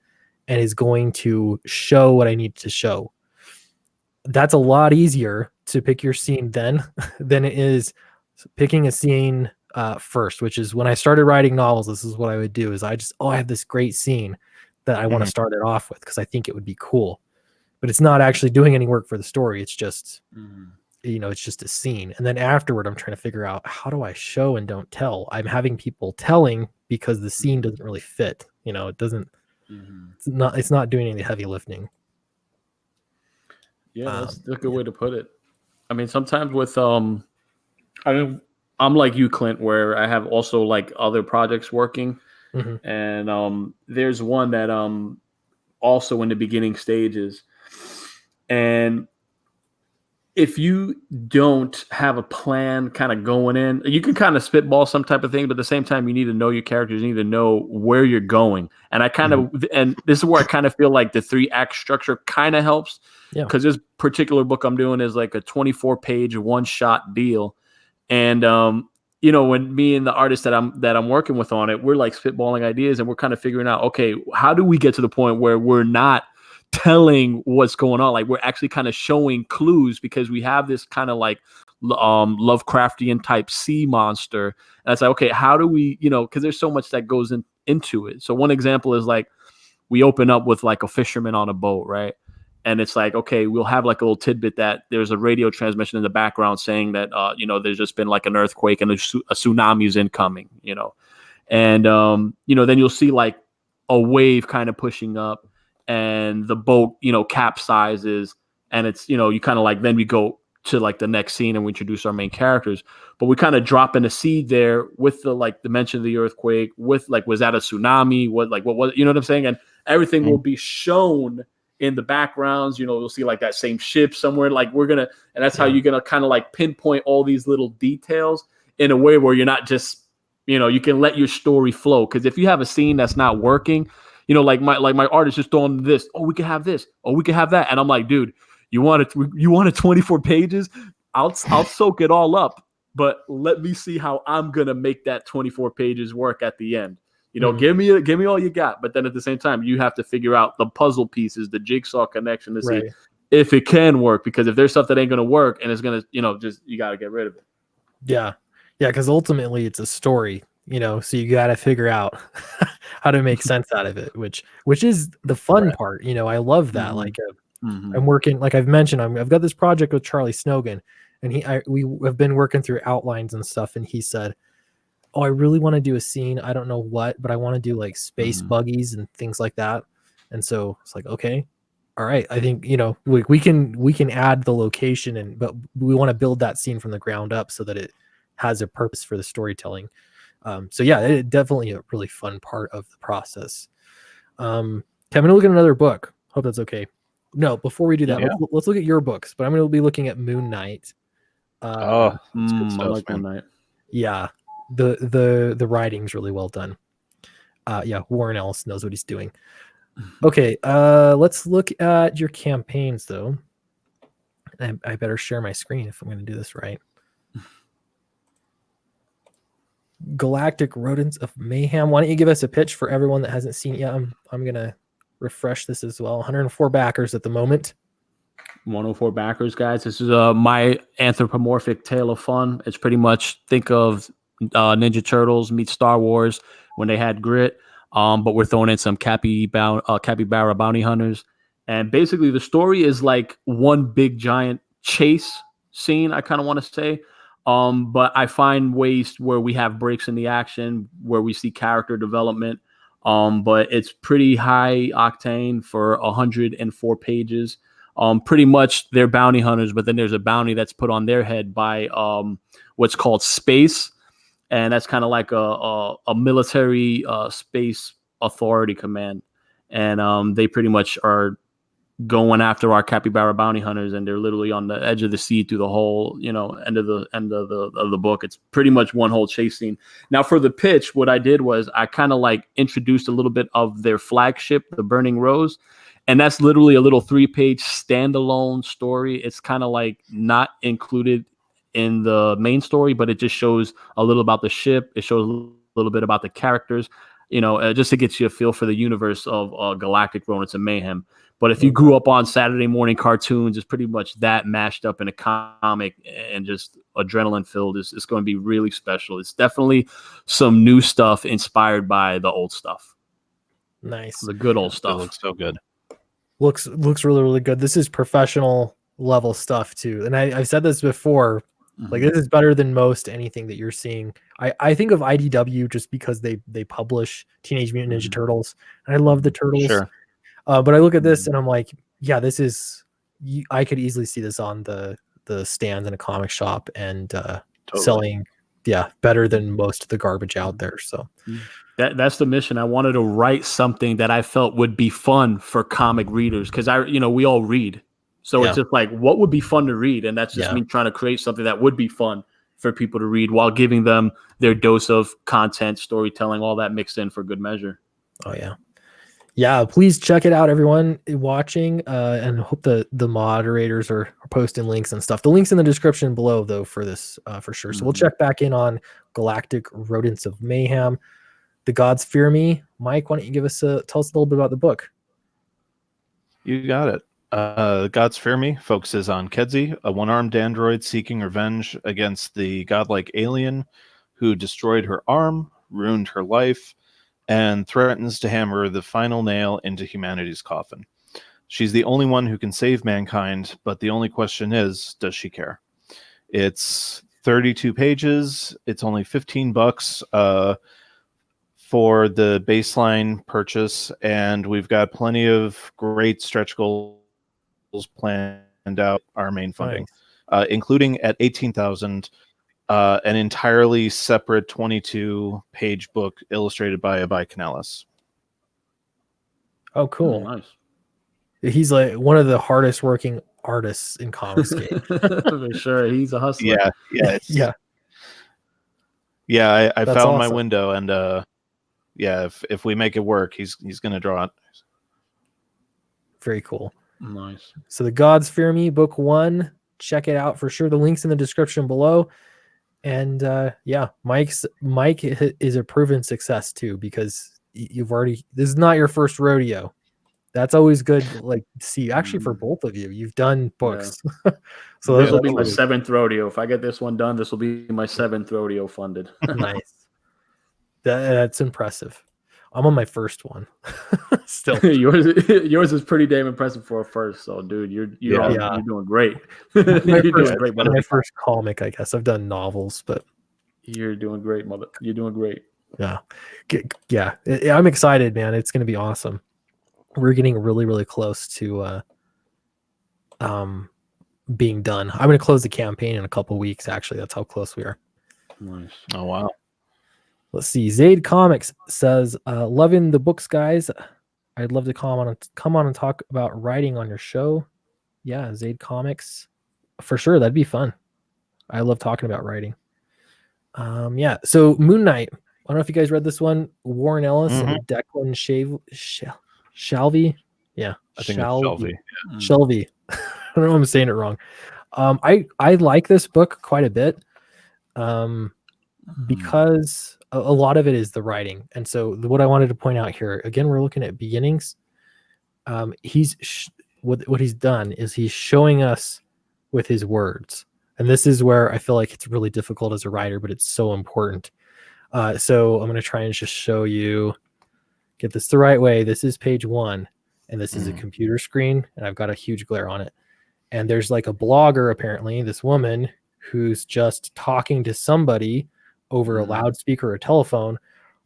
and is going to show what I need to show. That's a lot easier to pick your scene then than it is picking a scene first, which is when I started writing novels. This is what I would do: is I have this great scene that I want to start it off with because I think it would be cool, but it's not actually doing any work for the story. It's just, it's just a scene. And then afterward, I'm trying to figure out, how do I show and don't tell? I'm having people telling because the scene doesn't really fit. It doesn't, it's not doing any heavy lifting. Yeah, that's a good way to put it. I mean, sometimes with I'm like you, Clint, where I have also like other projects working, and there's one that also in the beginning stages, and if you don't have a plan kind of going in, you can kind of spitball some type of thing, but at the same time, you need to know your characters, you need to know where you're going. And I kind of, and this is where I kind of feel like the 3-act structure kind of helps. Because this particular book I'm doing is like a 24-page one-shot deal. And, when me and the artist that I'm working with on it, we're like spitballing ideas, and we're kind of figuring out, okay, how do we get to the point where we're not telling what's going on? Like, we're actually kind of showing clues, because we have this kind of like Lovecraftian type sea monster. And it's like, okay, how do we, because there's so much that goes into it. So one example is like, we open up with like a fisherman on a boat, right? And it's like, okay, we'll have like a little tidbit that there's a radio transmission in the background saying that, there's just been like an earthquake and a tsunami is incoming, and, then you'll see like a wave kind of pushing up, and the boat, capsizes, and it's, you kind of like, then we go to like the next scene and we introduce our main characters, but we kind of drop in a seed there with the mention of the earthquake, with like, was that a tsunami? What was, you know what I'm saying? And everything will be shown in the backgrounds. You'll see like that same ship somewhere, like and that's how you're going to kind of like pinpoint all these little details in a way where you're not just, you can let your story flow. Because if you have a scene that's not working, like my artist just throwing this, oh, we can have this, oh, we can have that. And I'm like, dude, you wanted 24 pages? I'll soak it all up, but let me see how I'm going to make that 24 pages work at the end. Give me all you got. But then at the same time, you have to figure out the puzzle pieces, the jigsaw connection to see if it can work. Because if there's stuff that ain't going to work and it's going to, just, you got to get rid of it. Yeah. Yeah. Because ultimately it's a story, so you got to figure out how to make sense out of it, which is the fun part. I love that. Like I'm working, like I've mentioned, I've got this project with Charlie Snogan, and we have been working through outlines and stuff. And he said, oh, I really want to do a scene. I don't know what, but I want to do like space buggies and things like that. And so it's like, okay, all right. I think, we can add the location, but we want to build that scene from the ground up so that it has a purpose for the storytelling. So yeah, it definitely a really fun part of the process. Kevin, look at another book. Hope that's okay. No, before we do that, let's look at your books, but I'm going to be looking at Moon Knight. That's good stuff, I like man. Moon Knight. Yeah. The writing's really well done. Warren Ellis knows what he's doing. Okay, let's look at your campaigns though. I better share my screen if I'm going to do this right. Galactic Rodents of Mayhem. Why don't you give us a pitch for everyone that hasn't seen it yet? I'm going to refresh this as well. 104 backers at the moment. 104 backers, guys. This is my anthropomorphic tale of fun. It's pretty much think of Ninja Turtles meet Star Wars when they had grit, but we're throwing in some capybara bounty hunters. And basically, the story is like one big giant chase scene, I kind of want to say. But I find ways where we have breaks in the action, where we see character development. But it's pretty high octane for 104 pages. Pretty much they're bounty hunters, but then there's a bounty that's put on their head by what's called space. And that's kind of like a military space authority command. And they pretty much are going after our capybara bounty hunters, and they're literally on the edge of the sea through the whole, end of the book. It's pretty much one whole chase scene. Now for the pitch, what I did was I kind of like introduced a little bit of their flagship, the Burning Rose. And that's literally a little 3-page standalone story. It's kind of like not included in the main story, but it just shows a little about the ship. It shows a little bit about the characters, just to get you a feel for the universe of Galactic Rodents and Mayhem. But if you grew up on Saturday morning cartoons, it's pretty much that mashed up in a comic and just adrenaline filled. It's going to be really special. It's definitely some new stuff inspired by the old stuff. Nice. The good old stuff. It looks so good. Looks really, really good. This is professional level stuff too. And I've said this before, like this is better than most anything that you're seeing. I think of IDW just because they publish Teenage Mutant Ninja Turtles, and I love the Turtles. Sure. But I look at this and I'm like, yeah, this is. I could easily see this on the stands in a comic shop and selling, better than most of the garbage out there. So. That's the mission. I wanted to write something that I felt would be fun for comic readers, because we all read. So it's just like, what would be fun to read? And that's just me trying to create something that would be fun for people to read while giving them their dose of content, storytelling, all that mixed in for good measure. Oh yeah. Yeah, please check it out, everyone watching, and hope the moderators are posting links and stuff. The link's in the description below, though, for this, for sure. So we'll check back in on Galactic Rodents of Mayhem. The Gods Fear Me. Mike, why don't you tell us a little bit about the book? You got it. Gods Fear Me focuses on Kedzi, a one-armed android seeking revenge against the godlike alien who destroyed her arm, ruined her life, and threatens to hammer the final nail into humanity's coffin. She's the only one who can save mankind, but the only question is, does she care? It's 32 pages. It's only $15 for the baseline purchase, and we've got plenty of great stretch goals planned out, our main funding, including at 18,000, an entirely separate 22-page book illustrated by Abai Canellis. Oh, cool. Oh, nice. He's like one of the hardest working artists in comics game. For sure. He's a hustler. Yeah. I found awesome. My window, and if we make it work, he's gonna draw it. Very cool. Nice. So The Gods Fear Me, book 1. Check it out for sure. The link's in the description below. And Mike is a proven success too, because this is not your first rodeo. That's always good, like, to see. Actually, for both of you, you've done books. Yeah. So this will be my 7th rodeo. If I get this one done, this will be my 7th rodeo funded. Nice. That's impressive. I'm on my first one. Still, yours is pretty damn impressive for a first. So, dude, you're doing great. My first comic, I guess. I've done novels, but you're doing great, mother. You're doing great. Yeah. I'm excited, man. It's going to be awesome. We're getting really, really close to being done. I'm going to close the campaign in a couple weeks. Actually, that's how close we are. Nice. Oh wow. Let's see. Zaid Comics says, loving the books, guys. I'd love to come on and talk about writing on your show. Yeah, Zaid Comics. For sure. That'd be fun. I love talking about writing. So Moon Knight. I don't know if you guys read this one. Warren Ellis and Declan Shalvey. Yeah. I think it's Shelby. Shelby. I don't know if I'm saying it wrong. I like this book quite a bit. Because a lot of it is the writing. And so what I wanted to point out here, again, we're looking at beginnings. What he's done is he's showing us with his words, and this is where I feel like it's really difficult as a writer, but it's so important. So I'm going to try and just show you, get this the right way. This is page 1, and this is a computer screen, and I've got a huge glare on it. And there's like a blogger, apparently, this woman who's just talking to somebody over a loudspeaker or telephone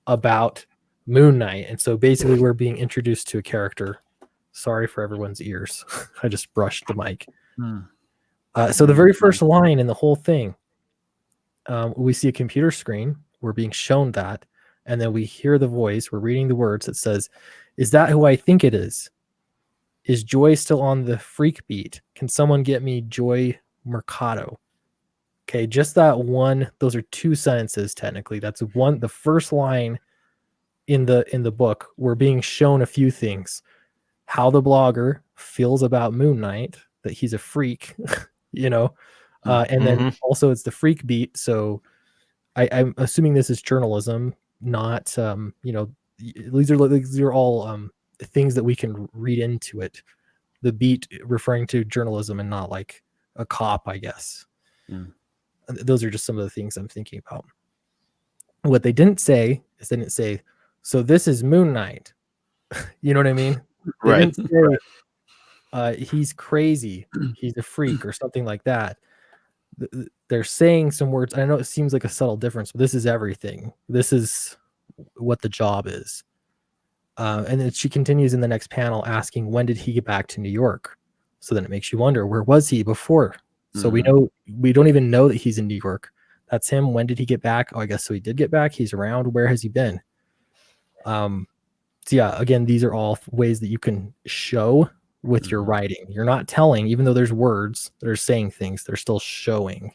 about Moon Knight. And so basically we're being introduced to a character. Sorry for everyone's ears. I just brushed the mic. So the very first line in the whole thing, we see a computer screen. We're being shown that. And then we hear the voice. We're reading the words that says, "Is that who I think it is? Is Joy still on the freak beat? Can someone get me Joy Mercado?" Okay, just that one. Those are 2 sentences technically. That's one. The first line in the book. We're being shown a few things: how the blogger feels about Moon Knight, that he's a freak, and then also it's the freak beat. So I'm assuming this is journalism, not these are all things that we can read into it. The beat referring to journalism and not like a cop, I guess. Those are just some of the things I'm thinking about. What they didn't say is they didn't say, "So this is Moon Knight." You know what I mean? They Right. didn't say, "He's crazy, he's a freak," or something like that. They're saying some words. I know it seems like a subtle difference, but this is everything. This is what the job is. And then she continues in the next panel asking, when did he get back to New York? So then it makes you wonder, where was he before? So we don't even know that he's in New York. That's him. When did he get back? Oh, I guess so he did get back. He's around. Where has he been? So yeah, again, these are all ways that you can show with your writing. You're not telling, even though there's words that are saying things, they're still showing.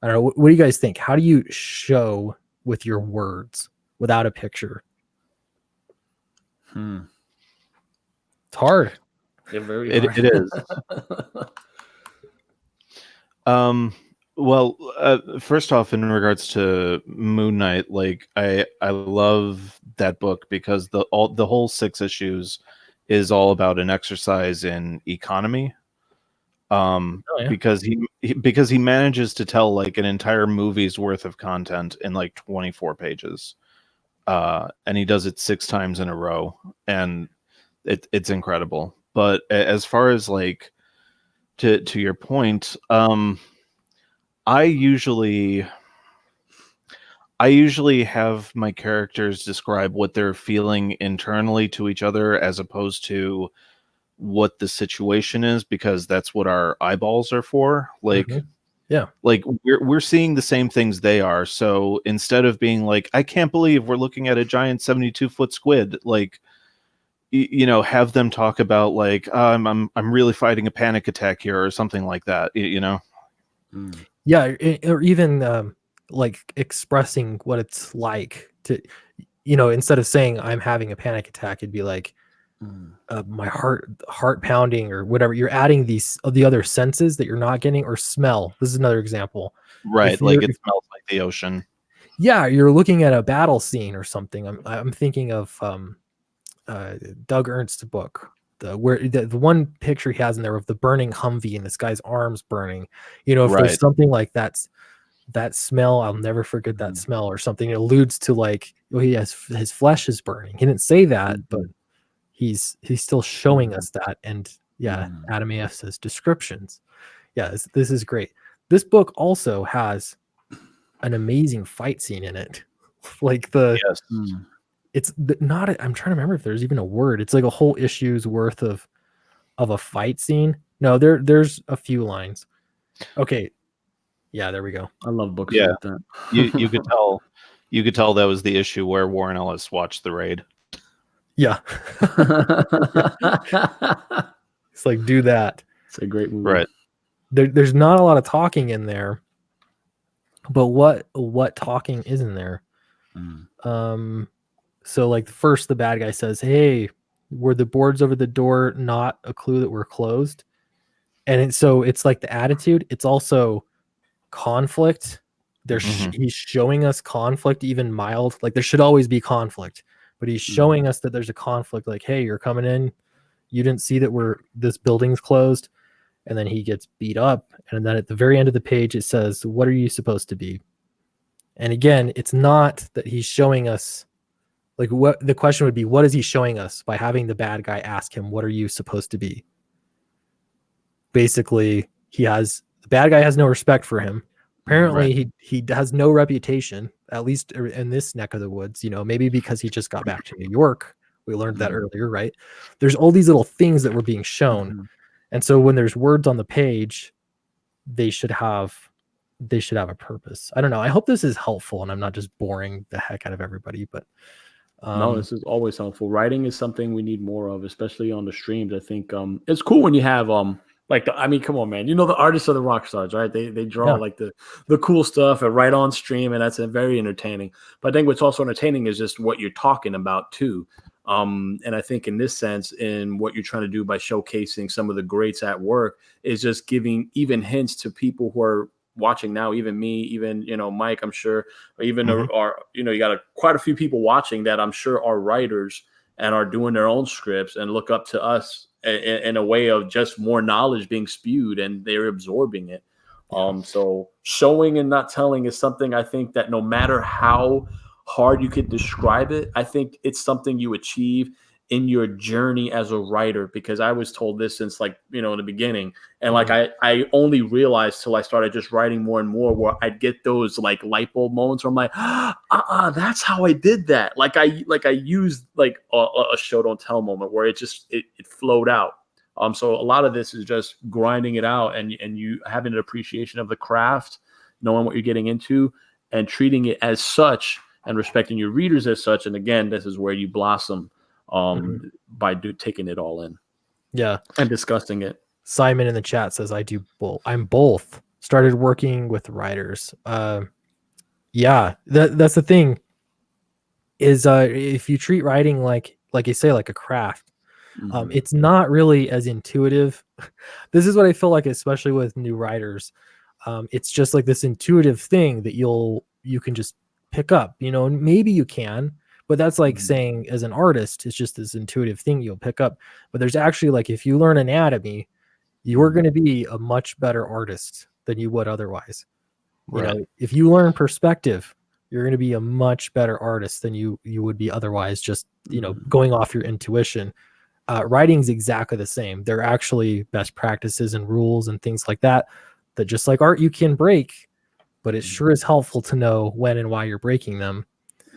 I don't know. What do you guys think? How do you show with your words without a picture? It's hard. Yeah, very hard. It is. Well, first off, in regards to Moon Knight, like I love that book because the whole 6 issues is all about an exercise in economy. Because he manages to tell like an entire movie's worth of content in like 24 pages. And he does it 6 times in a row, and it's incredible. But as far as like to your point, I usually have my characters describe what they're feeling internally to each other as opposed to what the situation is, because that's what our eyeballs are for. Like, like we're seeing the same things they are. So instead of being like, I can't believe we're looking at a giant 72-foot squid, like, have them talk about like, I'm really fighting a panic attack here or something like that, Yeah, or even like expressing what it's like to, instead of saying I'm having a panic attack, it'd be like my heart pounding or whatever. You're adding the other senses that you're not getting, or smell. This is another example. Right, like it smells like the ocean. Yeah, you're looking at a battle scene or something. I'm thinking of Doug Ernst's book. The one picture he has in there of the burning Humvee and this guy's arms burning. If there's something like that smell, I'll never forget that smell or something. It alludes to like, his flesh is burning. He didn't say that, but he's still showing us that. And Adam AF says descriptions. Yeah, this is great. This book also has an amazing fight scene in it. Like it's not, I'm trying to remember if there's even a word. It's like a whole issue's worth of a fight scene. No, there's a few lines. Okay. Yeah, there we go. I love books like that. you could tell that was the issue where Warren Ellis watched The Raid. Yeah. It's like, do that. It's a great movie. Right. There's not a lot of talking in there, but what talking is in there? So like first the bad guy says, "Hey, were the boards over the door not a clue that we're closed?" And so it's like the attitude. It's also conflict. He's showing us conflict, even mild. Like there should always be conflict, but he's showing us that there's a conflict. Like, hey, you're coming in, You didn't see that this building's closed. And then he gets beat up. And then at the very end of the page, it says, what are you supposed to be? And again, it's not that he's showing us, like, what the question would be, what is he showing us by having the bad guy ask him, what are you supposed to be? Basically, the bad guy has no respect for him. Apparently, he has no reputation, at least in this neck of the woods, maybe because he just got back to New York. We learned that earlier, right? There's all these little things that were being shown. And so when there's words on the page, they should have a purpose. I don't know. I hope this is helpful and I'm not just boring the heck out of everybody, but no, this is always helpful. Writing is something we need more of, especially on the streams. I think it's cool when you have come on, man. The artists are the rock stars, right? They draw like the cool stuff and write on stream, and that's very entertaining. But I think what's also entertaining is just what you're talking about too. And I think in this sense, in what you're trying to do by showcasing some of the greats at work is just giving even hints to people who are watching now, even me, even, Mike, I'm sure, or even you got quite a few people watching that I'm sure are writers and are doing their own scripts and look up to us in a way of just more knowledge being spewed and they're absorbing it. So showing and not telling is something I think that no matter how hard you could describe it, I think it's something you achieve in your journey as a writer, because I was told this since in the beginning. And I only realized till I started just writing more and more, where I'd get those like light bulb moments where I'm like, that's how I did that. I used a show don't tell moment where it flowed out. So a lot of this is just grinding it out and you having an appreciation of the craft, knowing what you're getting into and treating it as such and respecting your readers as such. And again, this is where you blossom by taking it all in. Yeah. And discussing it. Simon in the chat says, I'm both. Started working with writers. Yeah, that's the thing is, if you treat writing like you say, like a craft, it's not really as intuitive. This is what I feel like, especially with new writers. It's just like this intuitive thing that you can just pick up, and maybe you can, but that's like saying as an artist, it's just this intuitive thing you'll pick up. But there's actually, like, if you learn anatomy, you're going to be a much better artist than you would otherwise. Right. If you learn perspective, you're going to be a much better artist than you would be otherwise, just, going off your intuition. Writing's exactly the same. There are actually best practices and rules and things like that just like art, you can break, but it sure is helpful to know when and why you're breaking them.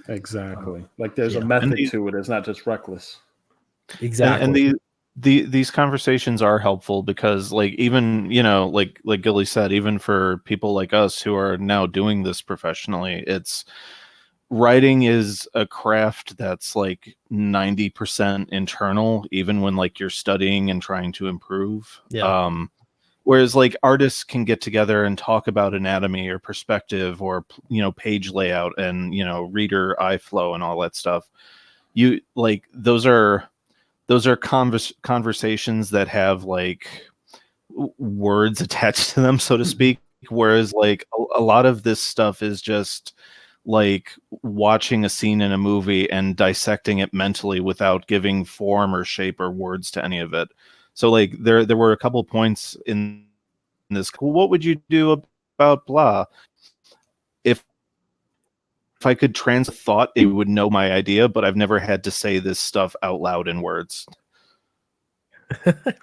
Exactly. Like there's a method to it. It's not just reckless. Exactly. And these conversations are helpful because, like, even, like Gilly said, even for people like us who are now doing this professionally, writing is a craft that's like 90% internal, even when like you're studying and trying to improve. Yeah. Whereas like artists can get together and talk about anatomy or perspective or, page layout and, reader eye flow and all that stuff. Those are conversations that have like words attached to them, so to speak. Whereas like a lot of this stuff is just like watching a scene in a movie and dissecting it mentally without giving form or shape or words to any of it. So like there were a couple points in this. Well, what would you do about blah? If I could translate thought, it would know my idea, but I've never had to say this stuff out loud in words.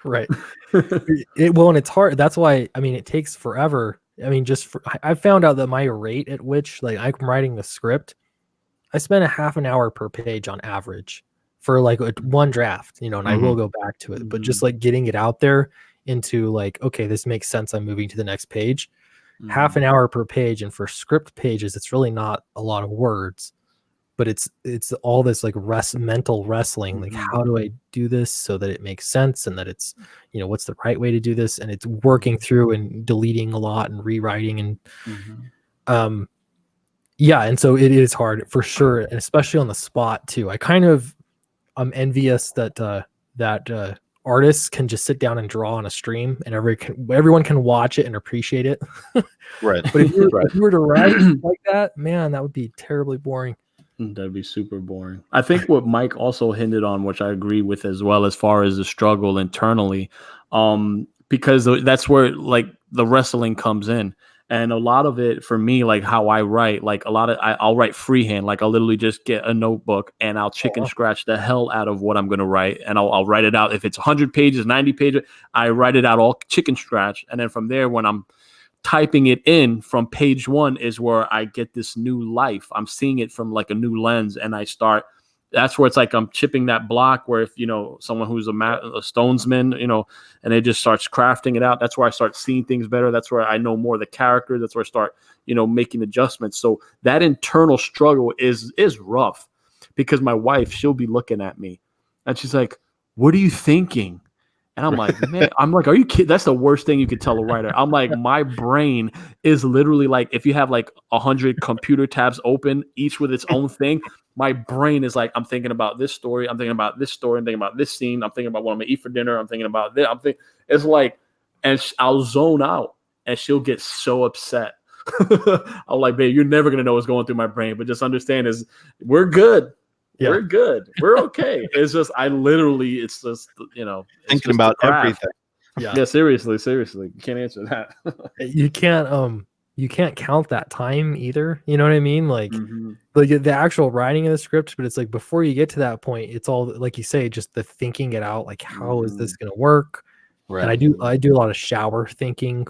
Right. And it's hard. That's why, it takes forever. I found out that my rate at which like I'm writing the script, I spend a half an hour per page on average for like one draft, and I will go back to it, but just like getting it out there into like, okay, this makes sense, I'm moving to the next page. Half an hour per page. And for script pages, it's really not a lot of words, but it's all this like mental wrestling. Like, how do I do this so that it makes sense and that it's, what's the right way to do this? And it's working through and deleting a lot and rewriting and yeah. And so it is hard for sure. And especially on the spot too. I'm envious that artists can just sit down and draw on a stream and everyone can watch it and appreciate it. Right. But if you were to write like that, man, that would be terribly boring. That'd be super boring. I think what Mike also hinted on, which I agree with as well, as far as the struggle internally, because that's where like the wrestling comes in. And a lot of it for me, like how I write, like a lot of I'll write freehand. Like I'll literally just get a notebook and I'll chicken scratch the hell out of what I'm going to write. And I'll write it out. If it's 100 pages, 90 pages, I write it out all chicken scratch. And then from there, when I'm typing it in from page one is where I get this new life. I'm seeing it from like a new lens, and I start. That's where it's like I'm chipping that block. Where if someone who's a stonesman, and it just starts crafting it out. That's where I start seeing things better. That's where I know more of the character. That's where I start, making adjustments. So that internal struggle is rough, because my wife, she'll be looking at me, and she's like, "What are you thinking?" And I'm like, man, are you kidding? That's the worst thing you could tell a writer. I'm like, my brain is literally like, if you have like 100 computer tabs open, each with its own thing, my brain is like, I'm thinking about this story. I'm thinking about this story. I'm thinking about this scene. I'm thinking about what I'm gonna eat for dinner. I'm thinking about this. It's like, and I'll zone out, and she'll get so upset. I'm like, babe, you're never gonna know what's going through my brain, but just understand we're good. Yeah. We're good. We're okay. It's just it's just thinking about everything. Yeah, seriously. You can't answer that. You can't count that time either. You know what I mean? Like the actual writing of the script, but it's like before you get to that point, it's all like you say, just the thinking it out. Like, how is this going to work? Right. And I do a lot of shower thinking.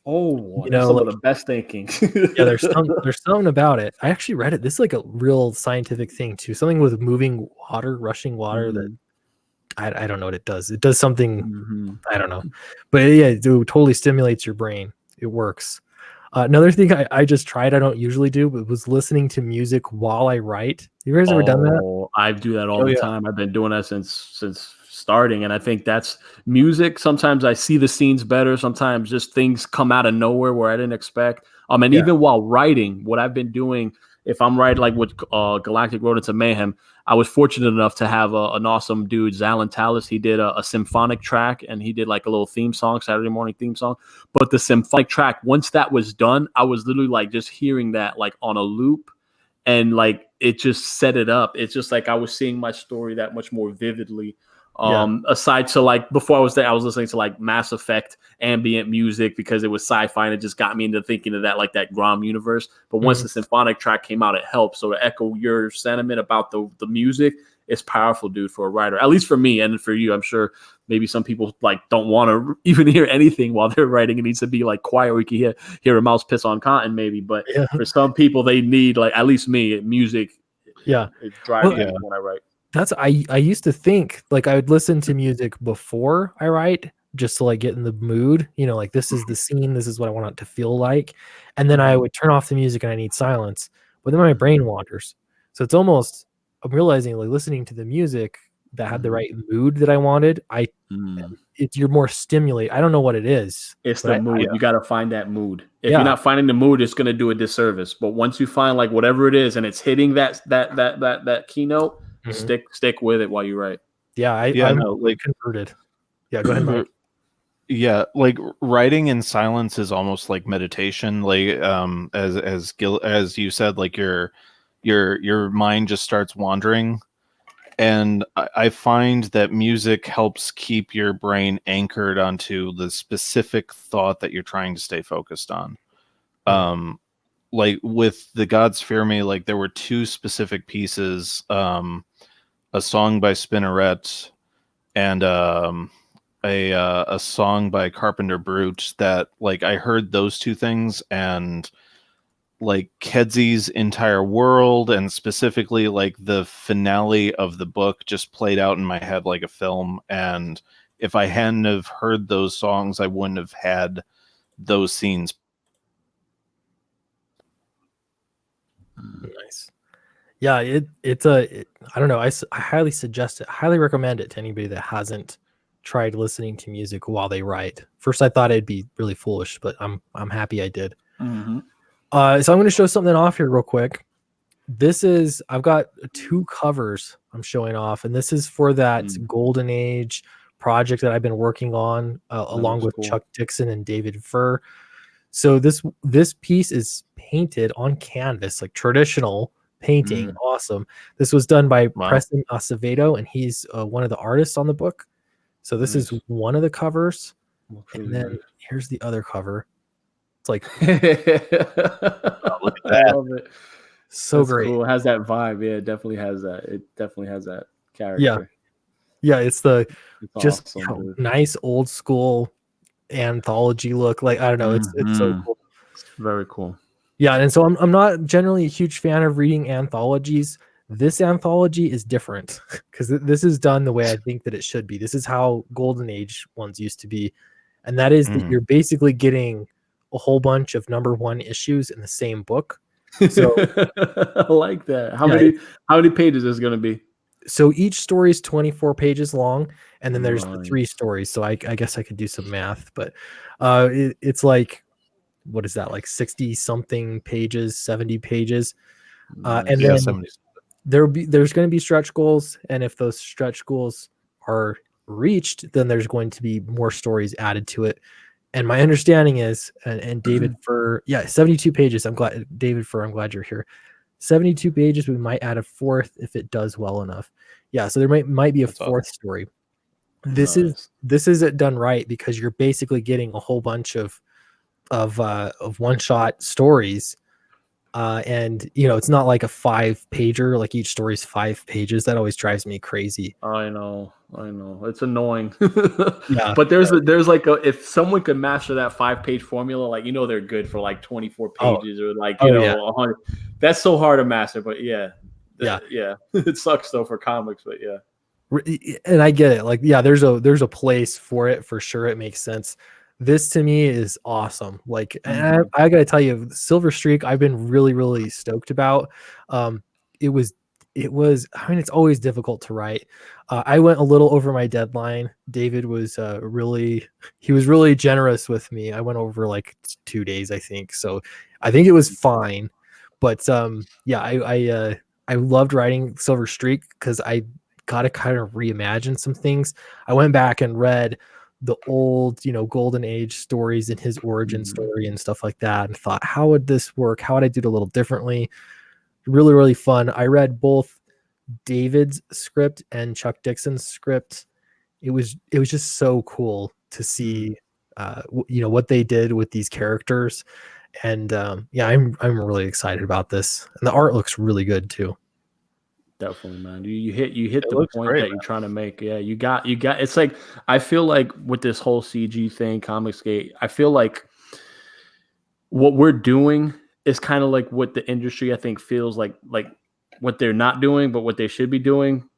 Oh, some of the best thinking. Yeah, there's something about it. I actually read it. This is like a real scientific thing too. Something with moving water, rushing water. That I don't know what it does. It does something. I don't know, but yeah, it totally stimulates your brain. It works. Another thing I just tried. I don't usually do, but was listening to music while I write. You guys ever done that? I do that all the time. I've been doing that since starting, and I think that's music. Sometimes I see the scenes better. Sometimes just things come out of nowhere where I didn't expect. Even while writing, what I've been doing, if I'm writing like with Galactic Rodents of Mayhem, I was fortunate enough to have an awesome dude, Zalin Tallis. He did a symphonic track, and he did like a little theme song, Saturday morning theme song. But the symphonic track, once that was done, I was literally like just hearing that like on a loop, and like it just set it up. It's just like I was seeing my story that much more vividly. Aside to like before I was there, I was listening to like Mass Effect ambient music because it was sci-fi, and it just got me into thinking of that, like that Grom universe. But once the symphonic track came out, it helped. So to echo your sentiment about the music, it's powerful, dude, for a writer, at least for me. And for you, I'm sure maybe some people like don't want to even hear anything while they're writing. It needs to be like quiet where you can hear a mouse piss on cotton maybe. But for some people, they need, like, at least me, music. Yeah. It's driving me when I write. I used to think like I would listen to music before I write, just to like get in the mood, like this is the scene, this is what I want it to feel like. And then I would turn off the music and I need silence, but then my brain wanders. So it's almost, I'm realizing like listening to the music that had the right mood that I wanted, you're more stimulated. I don't know what it is. It's the mood. You got to find that mood. If you're not finding the mood, it's going to do a disservice. But once you find like whatever it is and it's hitting that keynote, stick with it while you write. I'm like converted. Yeah, go ahead, Mike. Yeah, like writing in silence is almost like meditation. Like as you said, like your mind just starts wandering, and I find that music helps keep your brain anchored onto the specific thought that you're trying to stay focused on. Like with The Gods Fear Me, like there were two specific pieces. A song by Spinneret and a song by Carpenter Brute that like I heard those two things, and like Kedsy's entire world and specifically like the finale of the book just played out in my head like a film. And if I hadn't have heard those songs, I wouldn't have had those scenes. Nice. Yeah, I don't know. I highly suggest it. Highly recommend it to anybody that hasn't tried listening to music while they write. First, I thought it'd be really foolish, but I'm happy I did. So I'm going to show something off here real quick. I've got 2 covers I'm showing off, and this is for that Golden Age project that I've been working on along with Chuck Dixon and David Furr. So this piece is painted on canvas, like traditional painting. Awesome. This was done by Wow. Preston Acevedo, and he's one of the artists on the book. So this is one of the covers. Looks And really then good. here's the other cover. It's like, Oh, look at I that. love it. so That's great. cool. It has that vibe. Yeah, it definitely has that. It definitely has that character. Yeah, it's the It's just awesome, dude. nice old school anthology look. Like, I don't know, it's so cool. It's very cool. Yeah, and so I'm not generally a huge fan of reading anthologies. This anthology is different because this is done the way I think that it should be. This is how Golden Age ones used to be, and that is that you're basically getting a whole bunch of #1 issues in the same book. So I like that. How yeah, many pages is it going to be? so each story is 24 pages long, and then there's the 3 Nice. stories. So I guess I could do some math, but it's like, what is that, like 60 something pages, 70 pages, and Yeah, then 70. there's going to be stretch goals, and if those stretch goals are reached, then there's going to be more stories added to it. And my understanding is, and David for 72 pages. I'm glad, David for, I'm glad you're here. 72 pages. We might add a 4th if it does well enough. Yeah, so there might be a That's 4th awesome. story. This is it done right, because you're basically getting a whole bunch of one shot stories. And it's not like a 5-pager, like each story is 5 pages. That always drives me crazy. I know. It's annoying. Yeah. But there's like if someone could master that 5-page formula, like they're good for like 24 pages or like 100. That's so hard to master. But yeah. It sucks though for comics, but yeah. And I get it. Like, yeah, there's a place for it for sure. It makes sense. This to me is awesome. Like, and I gotta tell you, Silver Streak, I've been really, really stoked about. It was, I mean, it's always difficult to write. I went a little over my deadline. David was he was really generous with me. I went over like 2 days, I think. So I think it was fine. But yeah, I loved writing Silver Streak because I got to kind of reimagine some things. I went back and read the old, Golden Age stories and his origin story and stuff like that, and thought, how would this work? How would I do it a little differently? Really, really fun. I read both David's script and Chuck Dixon's script. It was just so cool to see, what they did with these characters. And yeah, I'm really excited about this, and the art looks really good too. Definitely, man. You hit the point great, that you're trying to make. Yeah, you got. It's like, I feel like with this whole CG thing, Comicsgate, I feel like what we're doing is kind of like what the industry, I think, feels like what they're not doing, but what they should be doing,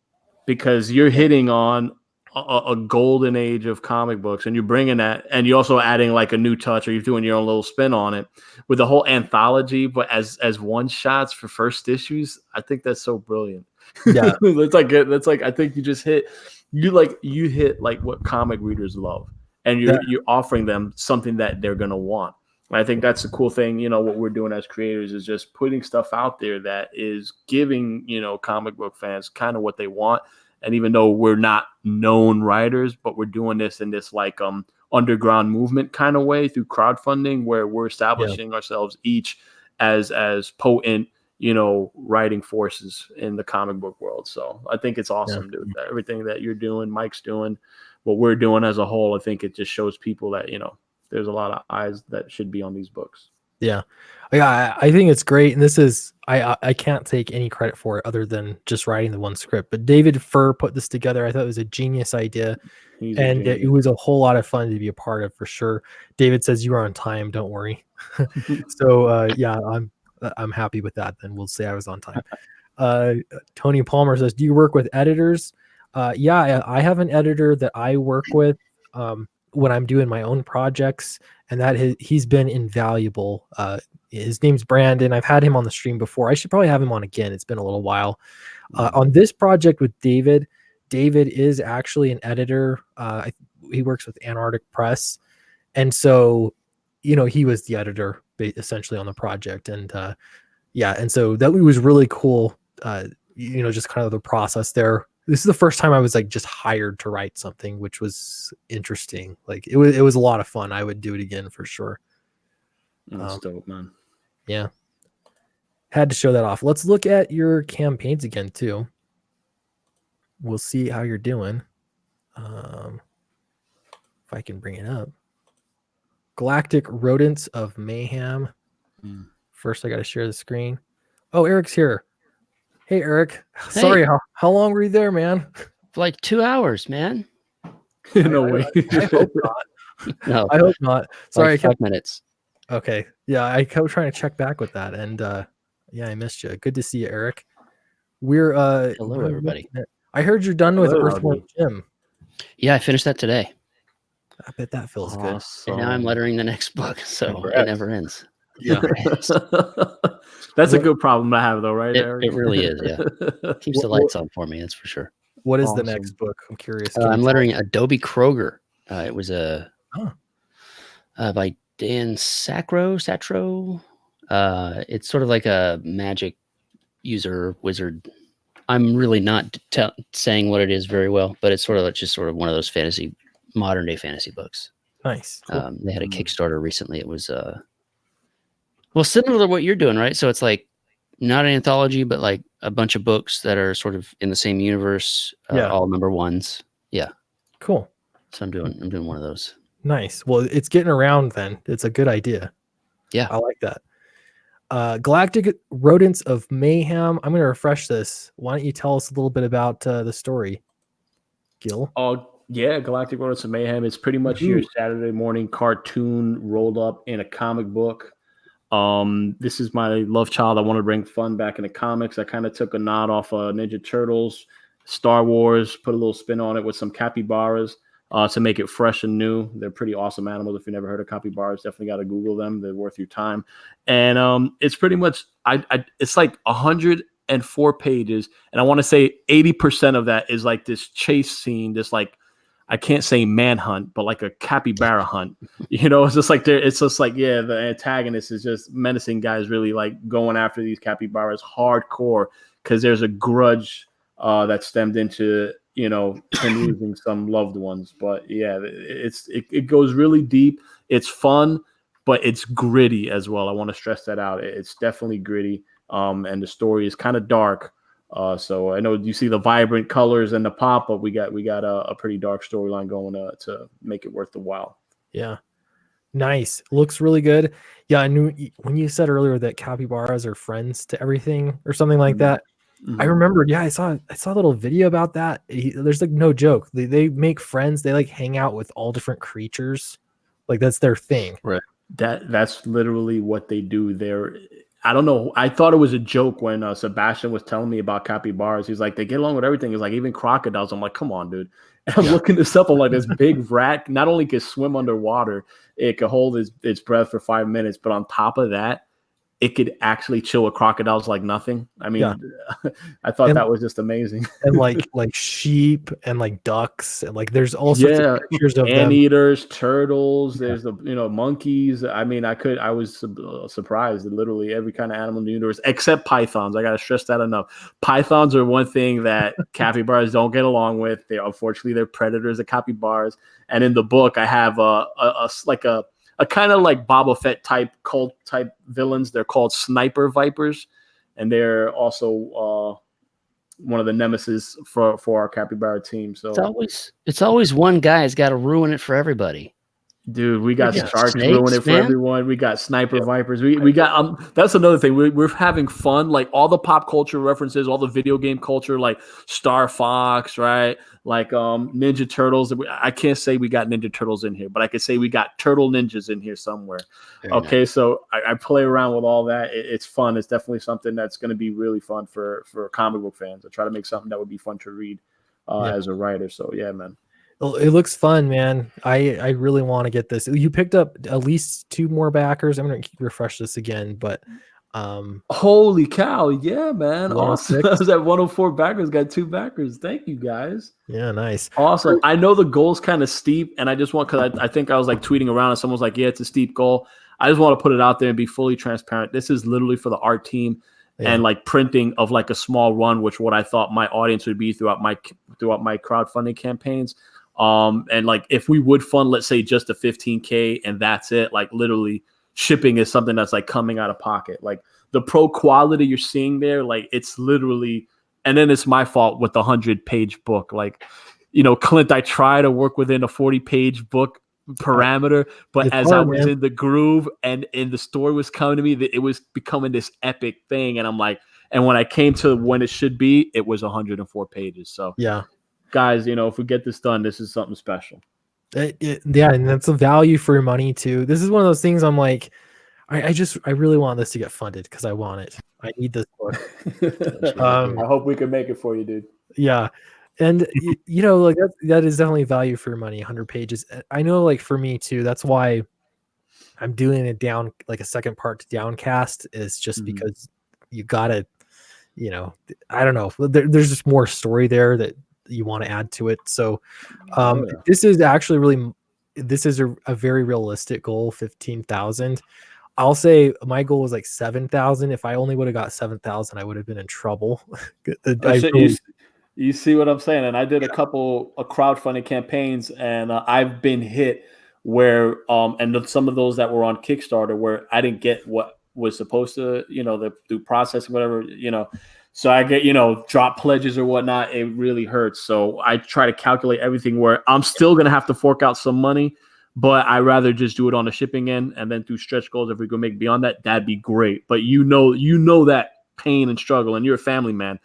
because you're hitting on a golden age of comic books, and you're bringing that, and you're also adding like a new touch, or you're doing your own little spin on it with the whole anthology, but as one shots for first issues. I think that's so brilliant. Yeah. that's like I think you just hit like what comic readers love, and you're offering them something that they're gonna want. And I think that's the cool thing. What we're doing as creators is just putting stuff out there that is giving comic book fans kind of what they want. And even though we're not known writers, but we're doing this in this like underground movement kind of way through crowdfunding, where we're establishing ourselves each as potent, writing forces in the comic book world. So I think it's awesome, dude. Everything that you're doing, Mike's doing, what we're doing as a whole, I think it just shows people that, there's a lot of eyes that should be on these books. Yeah. I think it's great. And this is, I can't take any credit for it other than just writing the one script. But David Furr put this together. I thought it was a genius idea. And it was a whole lot of fun to be a part of, for sure. David says you are on time. Don't worry. So yeah, I'm happy with that. Then we'll say I was on time. Tony Palmer says, do you work with editors? Yeah, I have an editor that I work with when I'm doing my own projects, and that he's been invaluable. His name's Brandon. I've had him on the stream before. I should probably have him on again. It's been a little while. On this project with David is actually an editor. He works with Antarctic Press, and so he was the editor essentially on the project. And yeah, and so that was really cool. Just kind of the process there. This is the first time I was like just hired to write something, which was interesting. Like it was a lot of fun. I would do it again for sure. That's dope, man. Yeah. Had to show that off. Let's look at your campaigns again too. We'll see how you're doing. If I can bring it up. Galactic Rodents of Mayhem. First, I got to share the screen. Oh, Eric's here. Hey, Eric. Hey. Sorry, how long were you there, man? For like 2 hours, man. No way. I hope not. No, I hope not. Sorry, like 5 minutes. Okay. Yeah, I kept trying to check back with that, and yeah, I missed you. Good to see you, Eric. We're Hello, everybody. I heard you're done with Hello, Earthworm Robbie. Jim. Yeah, I finished that today. I bet that feels good. Awesome. And now I'm lettering the next book, so Congrats. it never ends. Yeah. That's a good problem to have, though, right, It, Eric? it really is, yeah. Keeps the lights on for me, that's for sure. What is Awesome. the next book? I'm curious. I'm lettering Adobe Kroger. It was Huh. by Dan Satro. It's sort of like a magic user wizard. I'm really not saying what it is very well, but it's sort of just sort of one of those modern day fantasy books. Nice. Cool. They had a Kickstarter recently. It was well, similar to what you're doing, right? So it's like not an anthology, but like a bunch of books that are sort of in the same universe, Yeah. all number ones. Yeah. Cool. So I'm doing one of those. Nice. Well, it's getting around then. It's a good idea. Yeah. I like that. Galactic Rodents of Mayhem. I'm going to refresh this. Why don't you tell us a little bit about the story, Gil? Oh, yeah, Galactic Rodents of Mayhem. It's pretty much your Saturday morning cartoon rolled up in a comic book. This is my love child. I want to bring fun back into comics. I kind of took a nod off Ninja Turtles, Star Wars, put a little spin on it with some capybaras to make it fresh and new. They're pretty awesome animals. If you never heard of capybaras, definitely got to Google them. They're worth your time. And it's pretty much it's like 104 pages, and I want to say 80% of that is like this chase scene, this like, I can't say manhunt, but like a capybara hunt. You know, it's just like yeah, the antagonist is just menacing guys really like going after these capybaras hardcore because there's a grudge that stemmed into, you know, him losing some loved ones. But yeah, it goes really deep. It's fun, but it's gritty as well. I want to stress that out. It's definitely gritty. And the story is kind of dark. So I know you see the vibrant colors and the pop, but we got a pretty dark storyline going to make it worth the while. Yeah. Nice. Looks really good. Yeah, I knew when you said earlier that capybaras are friends to everything or something like that. Mm-hmm. I remembered. Yeah, I saw a little video about that. There's like no joke. They make friends. They like hang out with all different creatures. Like that's their thing. Right. That's literally what they do. I don't know. I thought it was a joke when Sebastian was telling me about capybaras. He's like, they get along with everything. He's like, even crocodiles. I'm like, come on, dude. And I'm looking this up. I'm like, this big rat not only can swim underwater, it can hold its breath for 5 minutes, but on top of that, it could actually chill with crocodiles like nothing. I mean, I thought that was just amazing. And like sheep and like ducks and like there's all sorts of pictures of anteaters, turtles. There's the monkeys. I mean, I was surprised that literally every kind of animal in the universe except pythons. I gotta stress that enough. Pythons are one thing that capybaras don't get along with. Unfortunately they're predators of capybaras. And in the book, I have a kind of like Boba Fett type cult type villains. They're called sniper vipers, and they're also one of the nemesis for our capybara team. So it's always one guy's got to ruin it for everybody. Dude, we got sharks snakes, ruin it for everyone. We got sniper vipers. We got that's another thing. We're having fun. Like all the pop culture references, all the video game culture, like Star Fox, right? Like Ninja Turtles. I can't say we got Ninja Turtles in here, but I could say we got Turtle Ninjas in here somewhere. Very nice. So I play around with all that. It's fun. It's definitely something that's going to be really fun for comic book fans. I try to make something that would be fun to read as a writer. So yeah, man. It looks fun, man. I really want to get this. You picked up at least 2 more backers. I'm going to refresh this again, but holy cow, yeah, man. Awesome. I 106. was at 104 backers, got 2 backers. Thank you, guys. Yeah, nice. Awesome. I know the goal's kind of steep, and I just want, because I think I was like tweeting around and someone was like, yeah, it's a steep goal. I just want to put it out there and be fully transparent. This is literally for the art team and like printing of like a small run, which what I thought my audience would be throughout my crowdfunding campaigns. And like if we would fund, let's say just a 15K and that's it, like literally shipping is something that's like coming out of pocket. Like the pro quality you're seeing there, like it's literally, and then it's my fault with the 100-page book. Like, you know, Clint, I try to work within a 40-page book parameter, but It's as hard, I was man. in the groove and the story was coming to me, that it was becoming this epic thing. And I'm like, and when I came to when it should be, it was 104 pages. So Yeah. guys, you know, if we get this done, this is something special. Yeah, and that's a value for your money too. This is one of those things I'm like, I really want this to get funded because I want it. I need this book. I hope we can make it for you, dude. Yeah. And you know, like that is definitely value for your money, 100 pages. I know, like for me too, that's why I'm doing it down, like a second part to Downcast, is just because you gotta, you know, I don't know. There's just more story there that you want to add to it. So this is actually really, this is a very realistic goal, 15,000. I'll say my goal was like 7,000. If I only would have got 7,000, I would have been in trouble. You see what I'm saying? And I did a couple of crowdfunding campaigns, and I've been hit where, and some of those that were on Kickstarter where I didn't get what was supposed to, you know, the through processing, whatever, you know. So I get, you know, drop pledges or whatnot. It really hurts. So I try to calculate everything where I'm still going to have to fork out some money, but I rather just do it on the shipping end, and then through stretch goals, if we could make beyond that, that'd be great. But you know that pain and struggle, and you're a family man.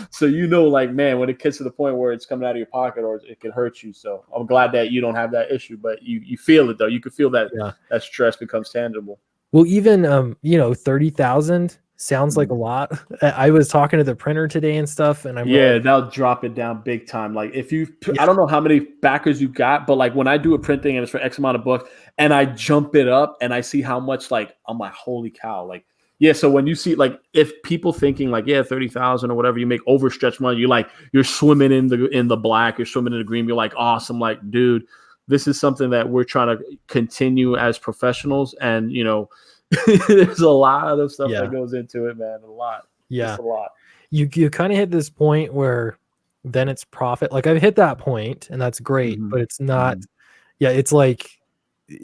So, you know, like, man, when it gets to the point where it's coming out of your pocket or it can hurt you. So I'm glad that you don't have that issue, but you feel it though. You can feel that that stress becomes tangible. Well, even, you know, 30,000 sounds like a lot. I was talking to the printer today and stuff, and I'm like, they'll drop it down big time. Like if you, I don't know how many backers you got, but like when I do a printing and it's for X amount of books and I jump it up and I see how much, like, I'm like, holy cow. Like, yeah. So when you see, like, if people thinking like, 30,000 or whatever, you make overstretch money, you're swimming in the black, you're swimming in the green. You're like, awesome. Like, dude, this is something that we're trying to continue as professionals. And, you know, there's a lot of stuff that goes into it, man. A lot. Yeah. Just a lot. You kind of hit this point where then it's profit. Like I've hit that point and that's great, but it's not, it's like,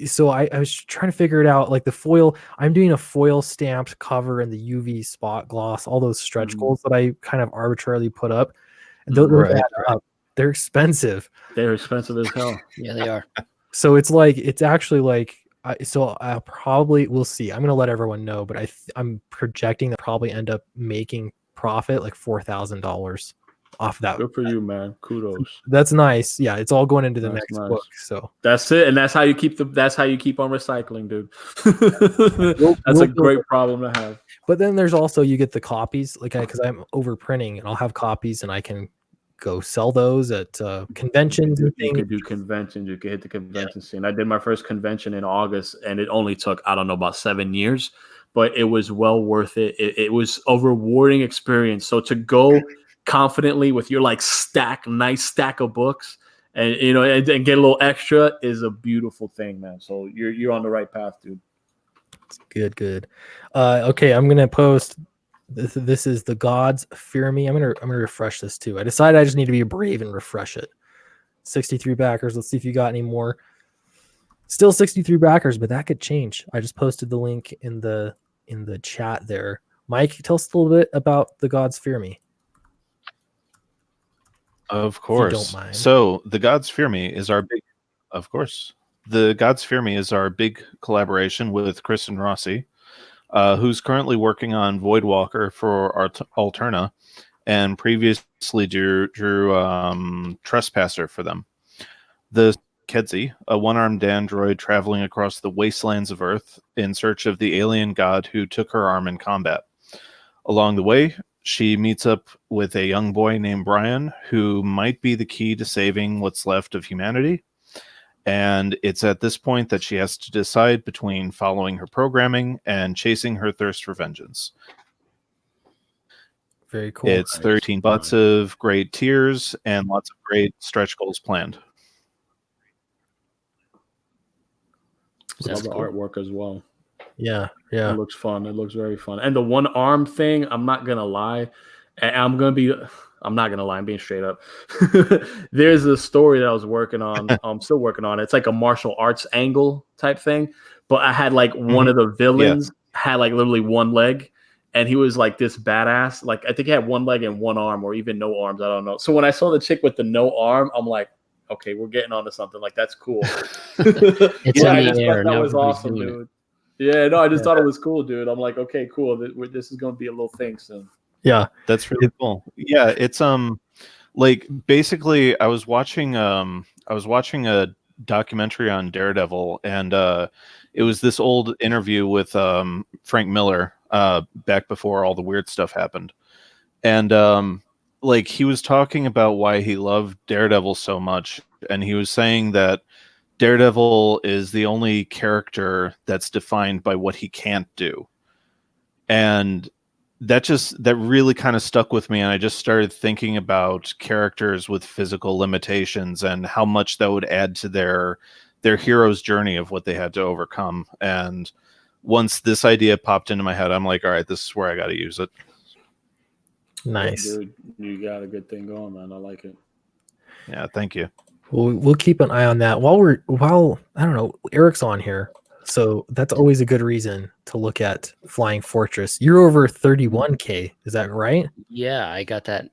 so I was trying to figure it out. Like the foil, I'm doing a foil stamped cover and the UV spot gloss, all those stretch goals that I kind of arbitrarily put up. And those add up. They're expensive. They're expensive as hell. Yeah, they are. So it's like, it's actually like, so I'll probably, we'll see. I'm going to let everyone know, but I'm projecting that probably end up making profit like $4,000 off that. Good for you, man. Kudos. That's nice. Yeah, it's all going into the next book. So that's it, and that's how you keep on recycling, dude. That's a great problem to have. But then there's also, you get the copies, like because I'm overprinting, and I'll have copies, and I can go sell those at conventions and things. You could do conventions. You could hit the convention scene. I did my first convention in August, and it only took, I don't know, about 7 years, but it was well worth it. It was a rewarding experience. So to go confidently with your like nice stack of books, and you know, and get a little extra is a beautiful thing, man. So you're on the right path, dude. Good. Okay, I'm gonna post. This is The Gods Fear Me. I'm gonna refresh this too. I decided I just need to be brave and refresh it. 63 backers. Let's see if you got any more. Still 63 backers, but that could change. I just posted the link in the chat there. Mike, tell us a little bit about The Gods Fear Me. Of course. If you don't mind. So The Gods Fear Me is our big, of course. The Gods Fear Me is our big collaboration with Kristen Rossi, who's currently working on Voidwalker for Alterna, and previously drew Trespasser for them. The Kedzi, a one-armed android traveling across the wastelands of Earth in search of the alien god who took her arm in combat. Along the way, she meets up with a young boy named Brian, who might be the key to saving what's left of humanity. And it's at this point that she has to decide between following her programming and chasing her thirst for vengeance. Very cool. It's 13 butts of great tears and lots of great stretch goals planned. Love the artwork as well. Yeah. It looks fun. It looks very fun. And the one arm thing, I'm not gonna lie. I'm being straight up. There's a story that I was working on. I'm still working on it. It's like a martial arts angle type thing, but I had like one of the villains had like literally one leg, and he was like this badass. Like I think he had one leg and one arm, or even no arms. I don't know. So when I saw the chick with the no arm, I'm like, okay, we're getting onto something. Like that's cool. It's I in just the air. thought that Now was everybody's awesome, doing dude. Yeah, no, I just thought it was cool, dude. I'm like, okay, cool. This is going to be a little thing soon. Yeah, that's really cool. Yeah, it's like basically I was watching a documentary on Daredevil, and it was this old interview with Frank Miller back before all the weird stuff happened. And like he was talking about why he loved Daredevil so much, and he was saying that Daredevil is the only character that's defined by what he can't do. And that really kind of stuck with me, and I just started thinking about characters with physical limitations and how much that would add to their hero's journey of what they had to overcome. And once this idea popped into my head, I'm like, all right, this is where I got to use it. nice. Dude, you got a good thing going, man. I like it. Yeah, thank you. We'll keep an eye on that while I don't know, Eric's on here. So that's always a good reason to look at Flying Fortress. You're over 31K, is that right? Yeah, I got that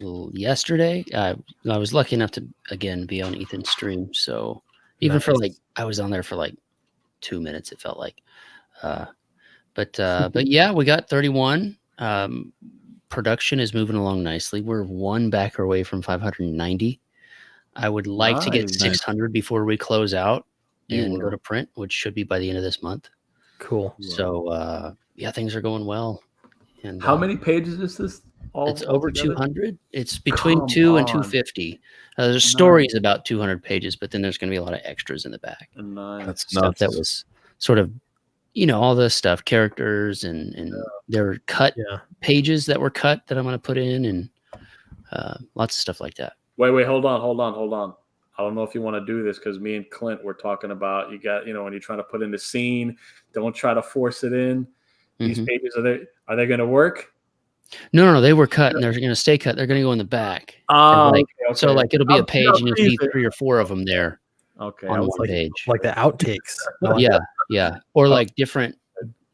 yesterday. I was lucky enough to again be on Ethan's stream, so even for Nice. like I was on there for like 2 minutes. It felt like, but yeah, we got 31. Production is moving along nicely. We're one backer away from 590. I would like to get Nice. 600 before we close out You and go will. to print, which should be by the end of this month. Cool. So yeah, things are going well. And How many pages is this? it's over altogether? 200. It's between Come 2 and on. 250. The story is about 200 pages, but then there's going to be a lot of extras in the back. Nice. That's Stuff nuts. that was sort of, all the stuff, characters, and there were cut Yeah. pages that were cut that I'm going to put in, and lots of stuff like that. Wait, hold on. I don't know if you want to do this because me and Clint were talking about when you're trying to put in the scene, don't try to force it in. These pages, are they going to work? No, they were cut, and they're going to stay cut. They're going to go in the back. Okay. So like it'll be a page, and you'll see 3 or 4 of them there. Okay. On one page. Like the outtakes. I like that. Yeah. Or like different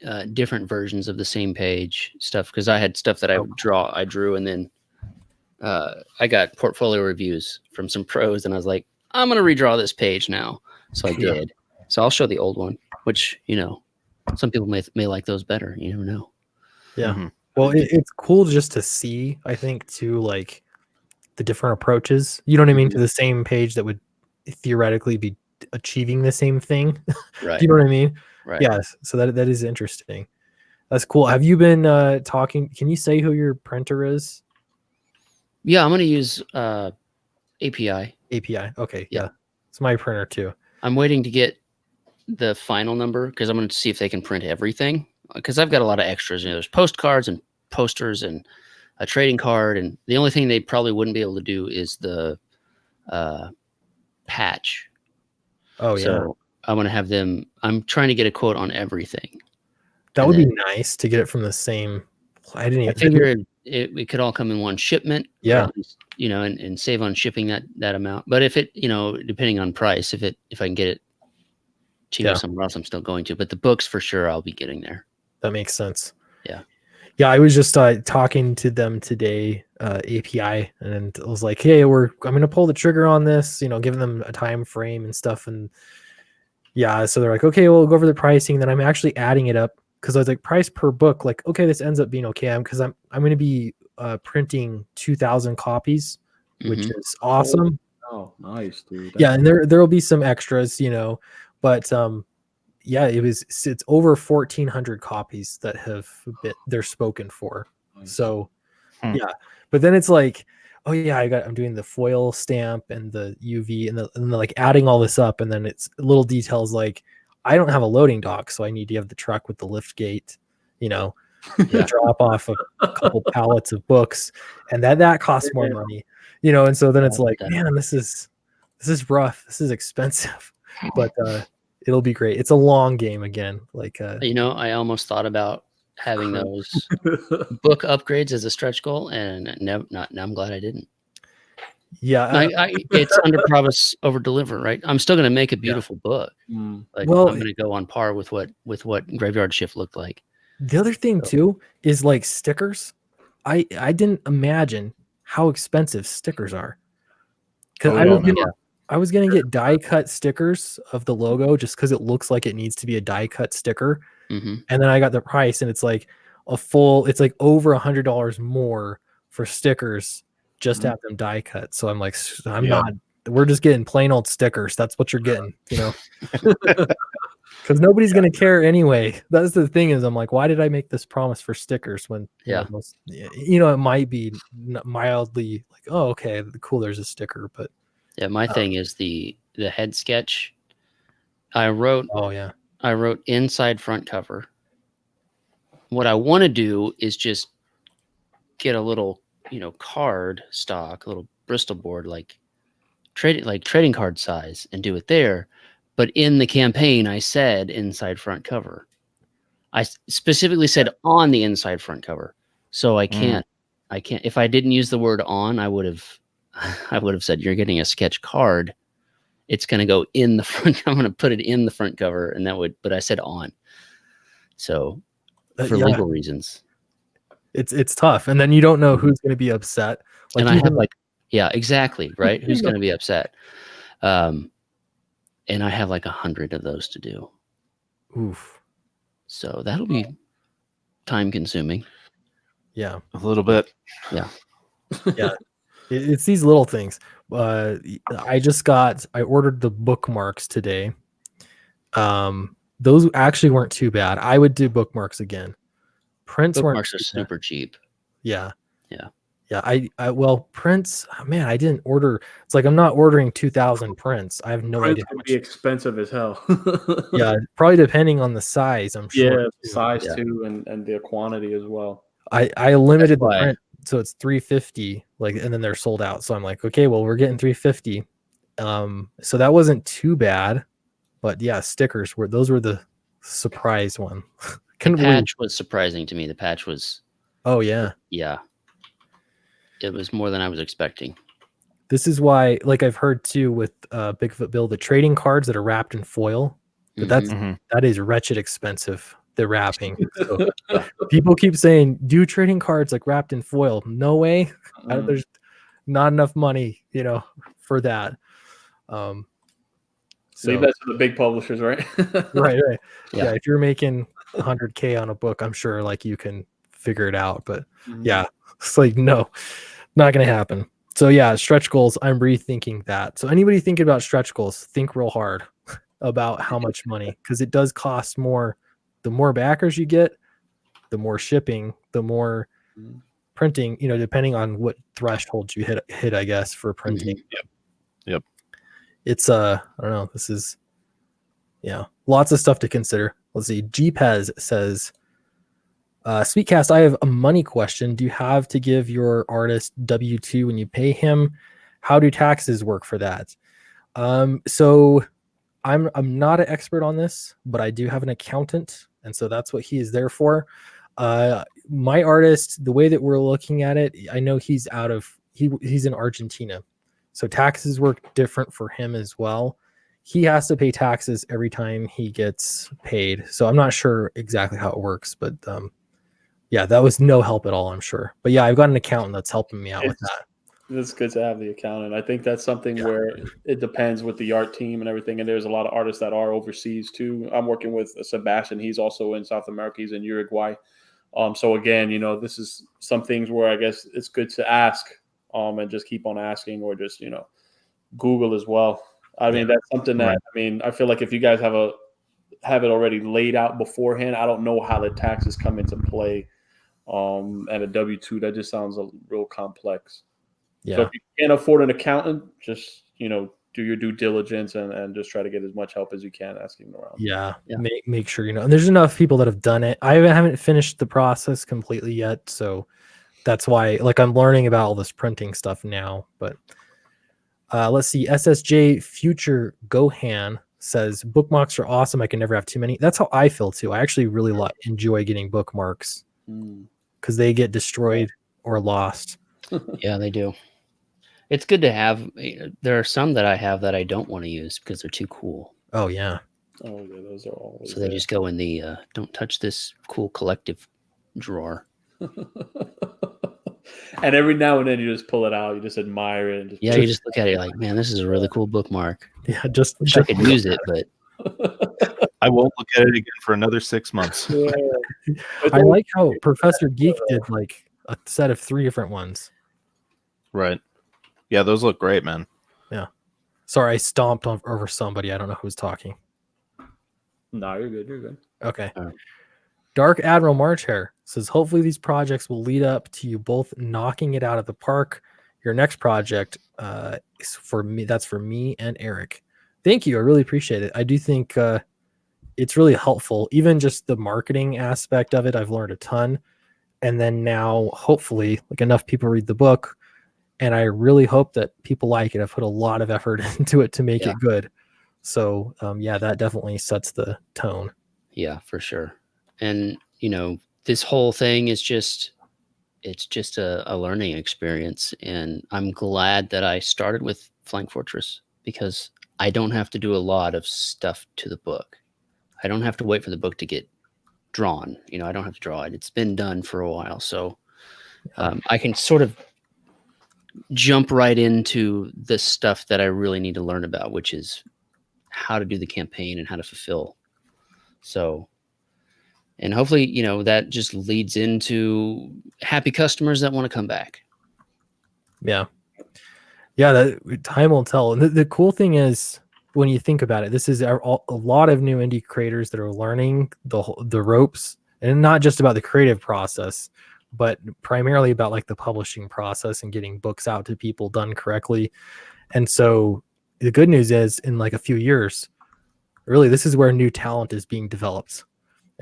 versions of the same page stuff, because I had stuff that I drew, and then I got portfolio reviews from some pros, and I was like, I'm gonna redraw this page now. So I did. So I'll show the old one, which some people may like those better. You never know. Yeah. Mm-hmm. Well, it's cool just to see, I think, too, like the different approaches. You know what I mean? To the same page that would theoretically be achieving the same thing. Right. Do you know what I mean? Right. Yes. So that is interesting. That's cool. Have you been talking? Can you say who your printer is? Yeah, I'm going to use API. Okay. Yeah. It's my printer too. I'm waiting to get the final number because I'm going to see if they can print everything, because I've got a lot of extras. There's postcards and posters and a trading card. And the only thing they probably wouldn't be able to do is the patch. Oh, yeah. So I'm going to have them. I'm trying to get a quote on everything. That would be nice to get it from the same. I figure it could all come in one shipment. Yeah. And save on shipping that amount. But if it, depending on price, if I can get it cheaper somewhere else, I'm still going to. But the books for sure, I'll be getting there. That makes sense. Yeah. Yeah, I was just talking to them today, API, and I was like, "Hey, I'm going to pull the trigger on this." Giving them a time frame and stuff, and so they're like, "Okay, we'll go over the pricing." Then I'm actually adding it up because I was like, price per book, like, okay, this ends up being okay. Because I'm going to be printing 2,000 copies, which is awesome. Oh, nice, dude. Yeah, and there will be some extras, but it's over 1,400 copies that they're spoken for. Nice. So but then it's like, oh yeah, I'm doing the foil stamp and the UV and the like adding all this up, and then it's little details like I don't have a loading dock, so I need to have the truck with the lift gate, drop off a couple pallets of books, and that costs more money, and so then it's like, man, this is rough, this is expensive, but it'll be great. It's a long game again. Like I almost thought about having those book upgrades as a stretch goal, and now I'm glad I didn't. Yeah. It's under promise over deliver, right? I'm still going to make a beautiful book. Like Well, I'm going to go on par with what Graveyard Shift looked like. the other thing too is like stickers. I didn't imagine how expensive stickers are. Because I was gonna get die cut stickers of the logo just because it looks like it needs to be a die cut sticker. Mm-hmm. And then I got the price, and it's like it's like over $100 more for stickers just to have them die cut. So I'm like, we're just getting plain old stickers. That's what you're getting, you know. Because nobody's gonna care anyway. That's the thing is, I'm like, why did I make this promise for stickers when it might be mildly like, oh, okay, cool, there's a sticker, but my thing is the head sketch. I wrote inside front cover. What I want to do is just get a little, card stock, a little Bristol board, like trading card size, and do it there. But in the campaign, I said inside front cover. I specifically said on the inside front cover. So I can't. If I didn't use the word on, I would have said you're getting a sketch card. It's going to go in the front. I'm going to put it in the front cover, and but I said on. So for legal reasons, it's tough, and then you don't know who's going to be upset. Like, and I have exactly right. Who's going to be upset? And I have like 100 of those to do. Oof. So that'll be time consuming. Yeah. A little bit. Yeah. Yeah. It's these little things. I ordered the bookmarks today. Those actually weren't too bad. I would do bookmarks again. Bookmarks are super cheap. Yeah. Yeah. Yeah, prints, man, I didn't order. It's like I'm not ordering 2,000 prints. I have no idea how much. Be expensive as hell. Yeah, probably depending on the size, I'm sure. Yeah, size too, and their quantity as well. I limited the print, so it's 350, and then they're sold out. So I'm like, okay, well, we're getting 350. So that wasn't too bad, but yeah, stickers were the surprise one. The patch was surprising to me. The patch was. Oh yeah. Yeah. It was more than I was expecting. This is why, like I've heard too with Bigfoot Bill, the trading cards that are wrapped in foil, but that is wretched expensive. The wrapping. So people keep saying, do trading cards like wrapped in foil. No way. There's not enough money, for that. Leave that to the big publishers, right? Right. Yeah. If you're making 100K on a book, I'm sure you can figure it out. But yeah, it's like, no, not going to happen. So yeah, stretch goals, I'm rethinking that. So anybody thinking about stretch goals, think real hard about how much money, because it does cost more. The more backers you get, the more shipping, the more printing, depending on what threshold you hit, I guess, for printing. Yep. It's I don't know. This is lots of stuff to consider. Let's see. GPez says, Sweetcast, I have a money question. Do you have to give your artist W-2 when you pay him? How do taxes work for that? So I'm not an expert on this, but I do have an accountant, and so that's what he is there for. My artist, the way that we're looking at it, I know he's in Argentina, so taxes work different for him as well. He has to pay taxes every time he gets paid. So I'm not sure exactly how it works, but yeah, that was no help at all, I'm sure. But yeah, I've got an accountant that's helping me out with that. It's good to have the accountant. I think that's something where it depends with the art team and everything. And there's a lot of artists that are overseas too. I'm working with Sebastian. He's also in South America. He's in Uruguay. So again, this is some things where I guess it's good to ask and just keep on asking, or just, Google as well. I mean, that's something that, I feel like if you guys have it already laid out beforehand, I don't know how the taxes come into play. And a W-2, that just sounds a real complex. Yeah. So if you can't afford an accountant, just, do your due diligence and just try to get as much help as you can asking around. Yeah. Make sure, and there's enough people that have done it. I haven't finished the process completely yet. So that's why, I'm learning about all this printing stuff now. But let's see. SSJ Future Gohan says, bookmarks are awesome. I can never have too many. That's how I feel too. I actually really enjoy getting bookmarks because they get destroyed or lost. Yeah, they do. It's good to have. There are some that I have that I don't want to use because they're too cool. Oh yeah. Oh yeah, those are always. So they just go in the don't touch this cool collective drawer. And every now and then you just pull it out, you just admire it. And just Yeah, you just look at it like, man, this is a really cool bookmark. Yeah, just I could use it, but I won't look at it again for another 6 months. Yeah. I like how Professor Geek did like a set of 3 different ones. Right. Yeah, those look great, man. Sorry, I stomped over somebody. I don't know who's talking. No, you're good. You're good. Okay. Alright. Dark Admiral Marchhair says, hopefully these projects will lead up to you both knocking it out of the park. Your next project is for me. That's for me and Eric. Thank you. I really appreciate it. I do think it's really helpful. Even just the marketing aspect of it, I've learned a ton. And then now, hopefully, like enough people read the book. And I really hope that people like it. I've put a lot of effort into it to make it good. So, yeah, that definitely sets the tone. yeah, for sure. And, this whole thing is just a learning experience. And I'm glad that I started with Flying Fortress because I don't have to do a lot of stuff to the book. I don't have to wait for the book to get drawn. I don't have to draw it. It's been done for a while. So I can sort of jump right into the stuff that I really need to learn about, which is how to do the campaign and how to fulfill. So, and hopefully, that just leads into happy customers that want to come back. Yeah. Yeah, that time will tell. And the cool thing is, when you think about it, this is a lot of new indie creators that are learning the ropes, and not just about the creative process, but primarily about like the publishing process and getting books out to people done correctly. And so the good news is, in like a few years, really, this is where new talent is being developed.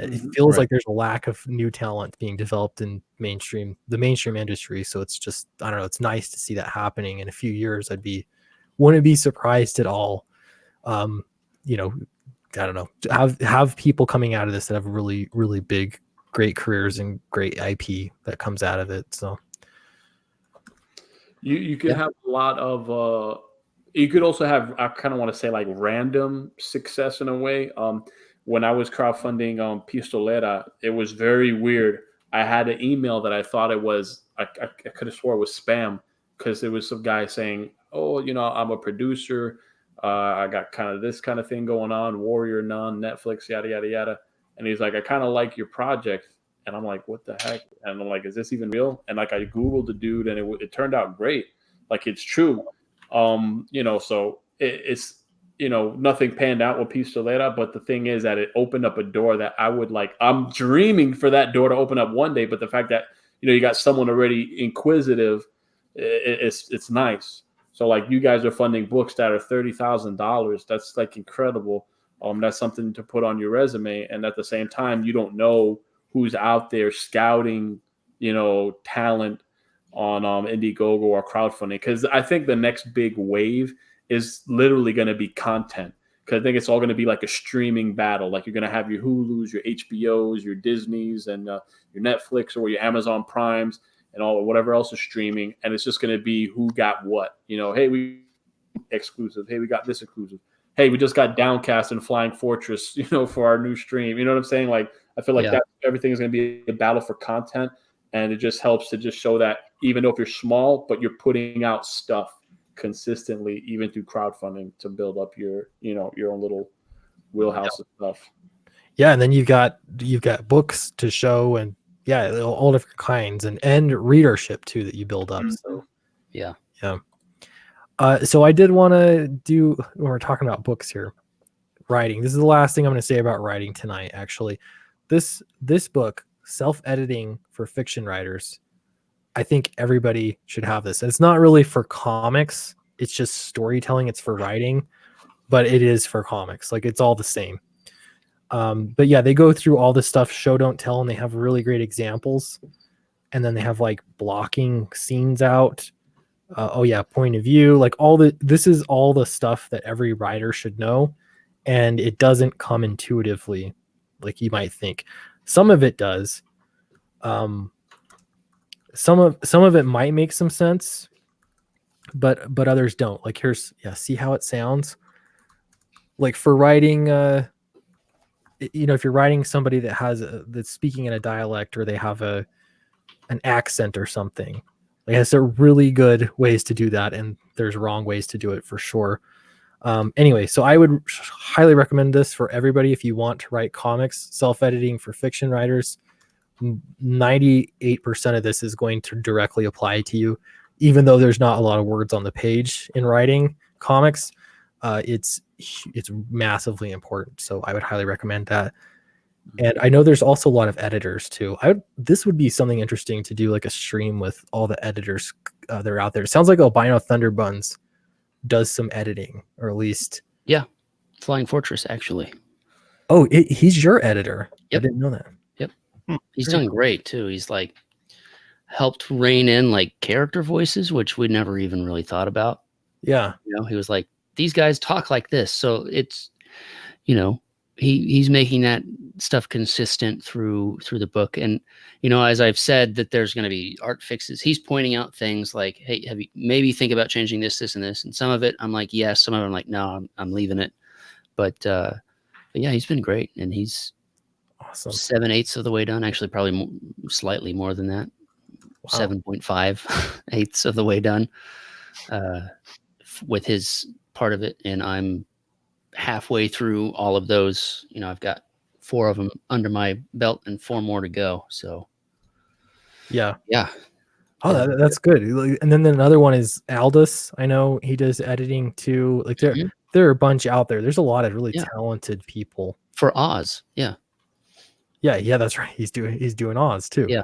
It feels like there's a lack of new talent being developed in the mainstream industry. So it's just, I don't know, it's nice to see that happening. In a few years, wouldn't be surprised at all. I don't know, have people coming out of this that have really, really big, great careers and great IP that comes out of it. So you could have a lot of you could also have, I kind of want to say, like random success in a way. When I was crowdfunding Pistolera, it was very weird. I had an email that I thought it was, I could have swore it was spam, because there was some guy saying, oh, I'm a producer. I got kind of this kind of thing going on, Warrior Nun, Netflix, yada, yada, yada. And he's like, I kind of like your project. And I'm like, what the heck? And I'm like, is this even real? And like, I Googled the dude, and it turned out great. Like, it's true. So it's, nothing panned out with Pistolera, but the thing is that it opened up a door that I'm dreaming for that door to open up one day. But the fact that, you got someone already inquisitive, it's nice. So like, you guys are funding books that are $30,000. That's like incredible. That's something to put on your resume. And at the same time, you don't know who's out there scouting, talent on Indiegogo or crowdfunding. Because I think the next big wave is literally going to be content. Because I think it's all going to be like a streaming battle. Like, you're going to have your Hulus, your HBOs, your Disneys, and your Netflix or your Amazon Primes, and all whatever else is streaming. And it's just going to be who got what. Hey, we exclusive. Hey, we got this exclusive. Hey, we just got Downcast and Flying Fortress, for our new stream. You know what I'm saying? Like, I feel like that everything is going to be a battle for content. And it just helps to just show that even though if you're small, but you're putting out stuff consistently, even through crowdfunding, to build up your own little wheelhouse of stuff. Yeah, and then you've got books to show, and all different kinds, and readership too that you build up. So yeah. So I did want to do, when we're talking about books here, writing. This is the last thing I'm going to say about writing tonight. Actually, this book, Self-Editing for Fiction Writers, I think everybody should have this. And it's not really for comics. It's just storytelling. It's for writing, but it is for comics. Like, it's all the same. But yeah, they go through all this stuff, show, don't tell, and they have really great examples. And then they have like blocking scenes out. Point of view, like this is all the stuff that every writer should know. And it doesn't come intuitively like you might think. Some of it does. Some of it might make some sense, but others don't. Like here's see how it sounds. Like for writing if you're writing somebody that has that's speaking in a dialect, or they have an accent or something, like there's a really good ways to do that, and there's wrong ways to do it for sure. Anyway, so I would highly recommend this for everybody if you want to write comics. Self-editing for fiction writers, 98% of this is going to directly apply to you, even though there's not a lot of words on the page in writing comics. It's massively important, so I would highly recommend that. And I know there's also a lot of editors too. This would be something interesting to do, like a stream with all the editors that are out there. It sounds like Albino Thunderbuns does some editing, or at least Flying Fortress, actually. Oh, he's your editor. Yep. I didn't know that. Yep. He's done great too. He's like helped rein in like character voices, which we never even really thought about. Yeah. He was like, these guys talk like this. So it's, he's making that stuff consistent through the book. And, as I've said, that there's going to be art fixes. He's pointing out things like, hey, have you maybe think about changing this, this, and this. And some of it, I'm like, yes. Some of it, I'm like, no, I'm leaving it. But yeah, he's been great. And he's awesome. 7/8 of the way done. Actually, probably slightly more than that. Wow. 7.5/8 of the way done with his part of it. And I'm halfway through all of those. I've got 4 of them under my belt and 4 more to go. So yeah. Oh, that's good. And then another one is Aldous. I know he does editing too. Like there are a bunch out there. There's a lot of really talented people for Oz. Yeah, that's right. He's doing Oz too. Yeah,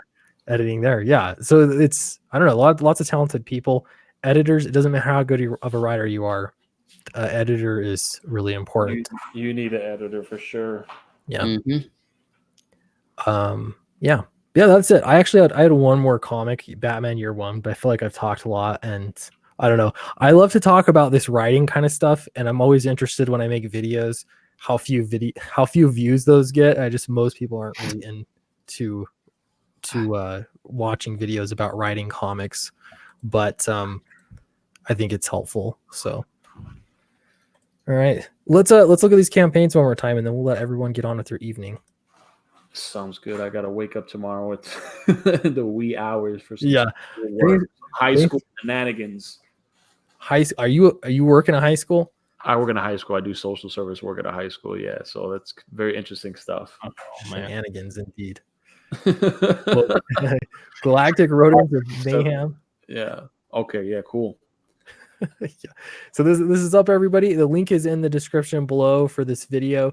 editing there. Yeah, so it's I don't know, lots of talented people. Editors. It doesn't matter how good of a writer you are. Editor is really important. You need an editor for sure. Yeah. Mm-hmm. Yeah, that's it. I had one more comic, Batman Year One, but I feel like I've talked a lot, and I don't know. I love to talk about this writing kind of stuff, and I'm always interested when I make videos how few views those get. Most people aren't really into watching videos about writing comics, but I think it's helpful. So, all right, let's look at these campaigns one more time, and then we'll let everyone get on with their evening. Sounds good. I gotta wake up tomorrow at the wee hours for some high school shenanigans. Are you working at high school? I work in a high school. I do social service work at a high school. Yeah, so that's very interesting stuff. Oh, shenanigans indeed. Galactic Rodents of Mayhem. Yeah. Okay. Yeah. Cool. Yeah. So this is up, everybody. The link is in the description below for this video.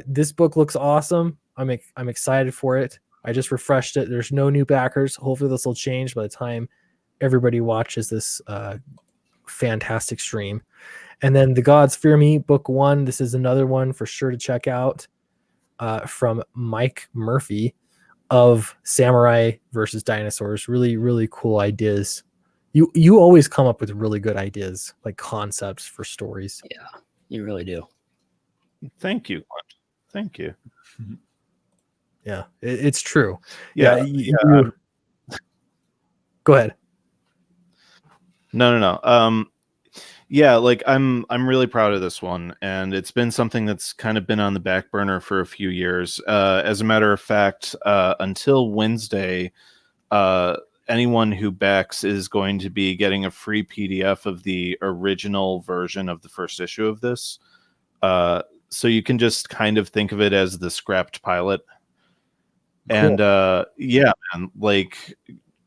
This book looks awesome. I'm excited for it. I just refreshed it. There's no new backers. Hopefully this will change by the time everybody watches this fantastic stream. And then The Gods Fear Me, book 1. This is another one for sure to check out from Mike Murphy of Samurai versus Dinosaurs. Really, really cool ideas. You always come up with really good ideas, like concepts for stories. Yeah, you really do. Thank you. Thank you. Yeah, it's true. Yeah. Go ahead. No. Yeah, like I'm really proud of this one, and it's been something that's kind of been on the back burner for a few years. As a matter of fact, until Wednesday, anyone who backs is going to be getting a free PDF of the original version of the first issue of this. So you can just kind of think of it as the scrapped pilot. Cool. And yeah, man, like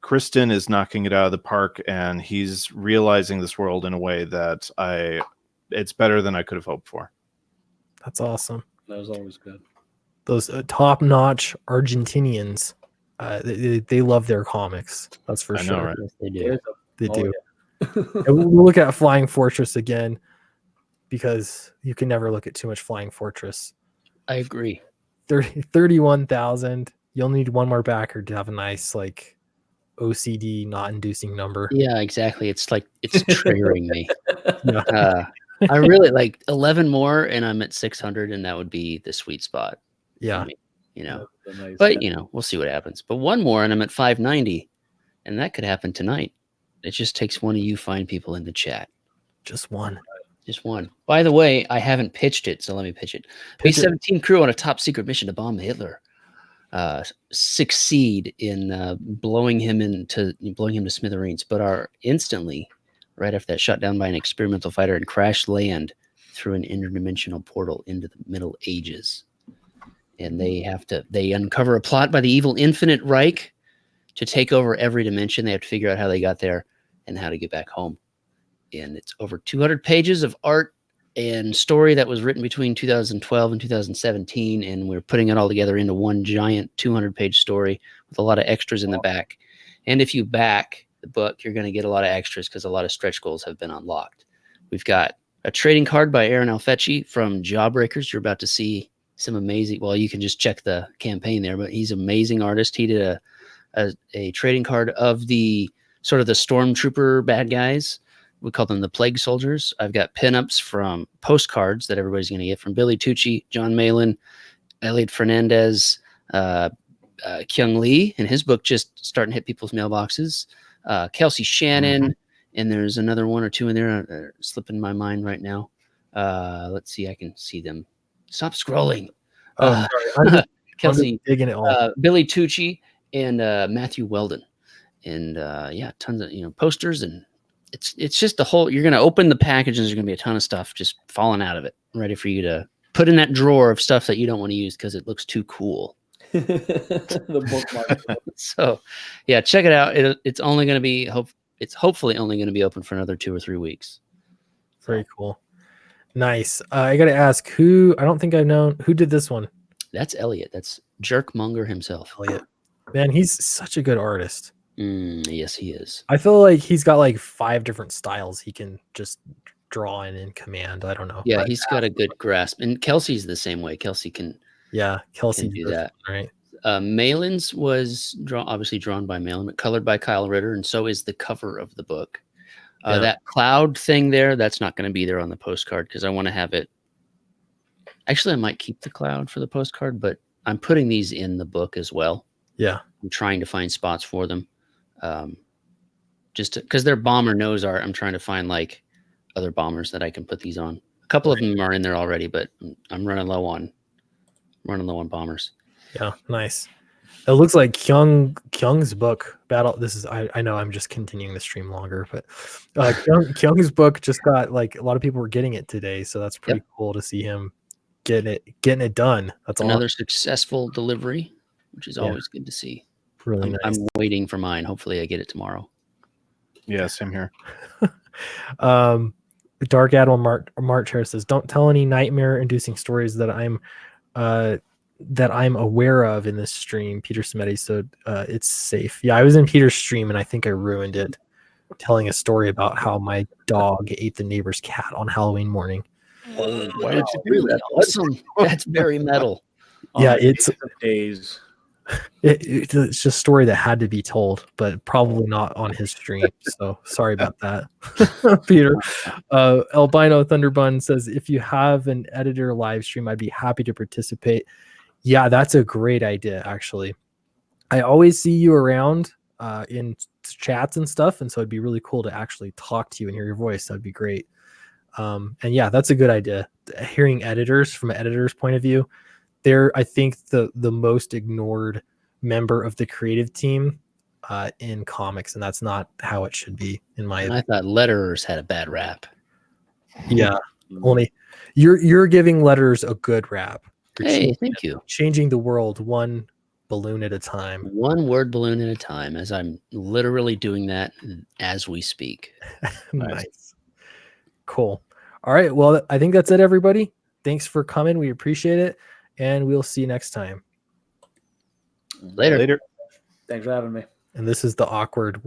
Kristen is knocking it out of the park, and he's realizing this world in a way that it's better than I could have hoped for. That's awesome. That was always good. Those top-notch Argentinians, they love their comics. That's for sure. Know, right? Yes, they do. They do. Yeah. And we'll look at Flying Fortress again, because you can never look at too much Flying Fortress. I agree. 31,000. You'll need one more backer to have a nice like OCD not inducing number. Yeah, exactly. It's like it's triggering me. Yeah. I really like 11 more and I'm at 600, and that would be the sweet spot. Yeah. Me, Nice. But we'll see what happens. But one more and I'm at 590, and that could happen tonight. It just takes one of you fine people in the chat. Just one. Just one. By the way, I haven't pitched it, so let me pitch it. B-17 crew on a top secret mission to bomb Hitler. Succeed in blowing him to smithereens, but are instantly, right after that, shot down by an experimental fighter and crash land through an interdimensional portal into the Middle Ages. And they uncover a plot by the evil Infinite Reich to take over every dimension. They have to figure out how they got there and how to get back home. And it's over 200 pages of art and story that was written between 2012 and 2017. And we're putting it all together into one giant 200-page story with a lot of extras in the back. And if you back the book, you're going to get a lot of extras because a lot of stretch goals have been unlocked. We've got a trading card by Aaron Alfecci from Jawbreakers. You're about to see some amazing, well, you can just check the campaign there, but he's an amazing artist. He did a trading card of the sort of the stormtrooper bad guys. We call them the Plague Soldiers. I've got pinups from postcards that everybody's going to get from Billy Tucci, John Malin, Elliot Fernandez, Kyung Lee, and his book just starting to hit people's mailboxes. Kelsey Shannon, and there's another one or two in there slipping my mind right now. Let's see, I can see them. Stop scrolling. Oh, sorry. Kelsey, digging it all. Billy Tucci, and Matthew Weldon, and yeah, tons of posters, and it's just the whole. You're gonna open the package, and there's gonna be a ton of stuff just falling out of it, ready for you to put in that drawer of stuff that you don't want to use because it looks too cool. The bookmark. So, yeah, check it out. It's only gonna be It's hopefully only going to be open for another 2 or 3 weeks. Very cool. Nice. I got to ask who, I don't think I've known, who did this one? That's Elliot. That's Jerkmonger himself. Elliot. Man, he's such a good artist. Yes, he is. I feel like he's got like 5 different styles he can just draw in command. I don't know. Yeah, he's got a good grasp. And Kelsey's the same way. Kelsey can Kelsey do that. Right. Malin's was obviously drawn by Malin, but colored by Kyle Ritter, and so is the cover of the book. That cloud thing there, that's not going to be there on the postcard because I want to have it. Actually, I might keep the cloud for the postcard, but I'm putting these in the book as well. Yeah. I'm trying to find spots for them. Just because they're bomber nose art, I'm trying to find like other bombers that I can put these on. A couple of them are in there already, but I'm running low on bombers. Yeah, nice. It looks like Kyung's book battle. This is I know I'm just continuing the stream longer, but Kyung's book just got like a lot of people were getting it today, so that's pretty cool to see him getting it done. That's another successful delivery, which is always good to see. Really nice. I'm waiting for mine. Hopefully, I get it tomorrow. Yeah, same here. Dark Admiral March Harris says, "Don't tell any nightmare-inducing stories that I'm aware of in this stream." Peter Smetti, so it's safe. Yeah, I was in Peter's stream and I think I ruined it, telling a story about how my dog ate the neighbor's cat on Halloween morning. Oh, why did you do that? Awesome. That's very metal. Yeah, it's just a story that had to be told, but probably not on his stream. So sorry about that, Peter. Albino Thunderbun says, "If you have an editor live stream, I'd be happy to participate." Yeah, that's a great idea, actually. I always see you around in chats and stuff, and so it'd be really cool to actually talk to you and hear your voice. That'd be great. And yeah, that's a good idea. Hearing editors from an editor's point of view, they're, I think, the most ignored member of the creative team in comics, and that's not how it should be, in my opinion. I thought letterers had a bad rap. Yeah, only you're giving letters a good rap. Hey, thank you. Changing the world one balloon at a time. One word balloon at a time, as I'm literally doing that as we speak. Nice. Cool. All right. Well, I think that's it, everybody. Thanks for coming. We appreciate it. And we'll see you next time. Later. Thanks for having me. And this is the awkward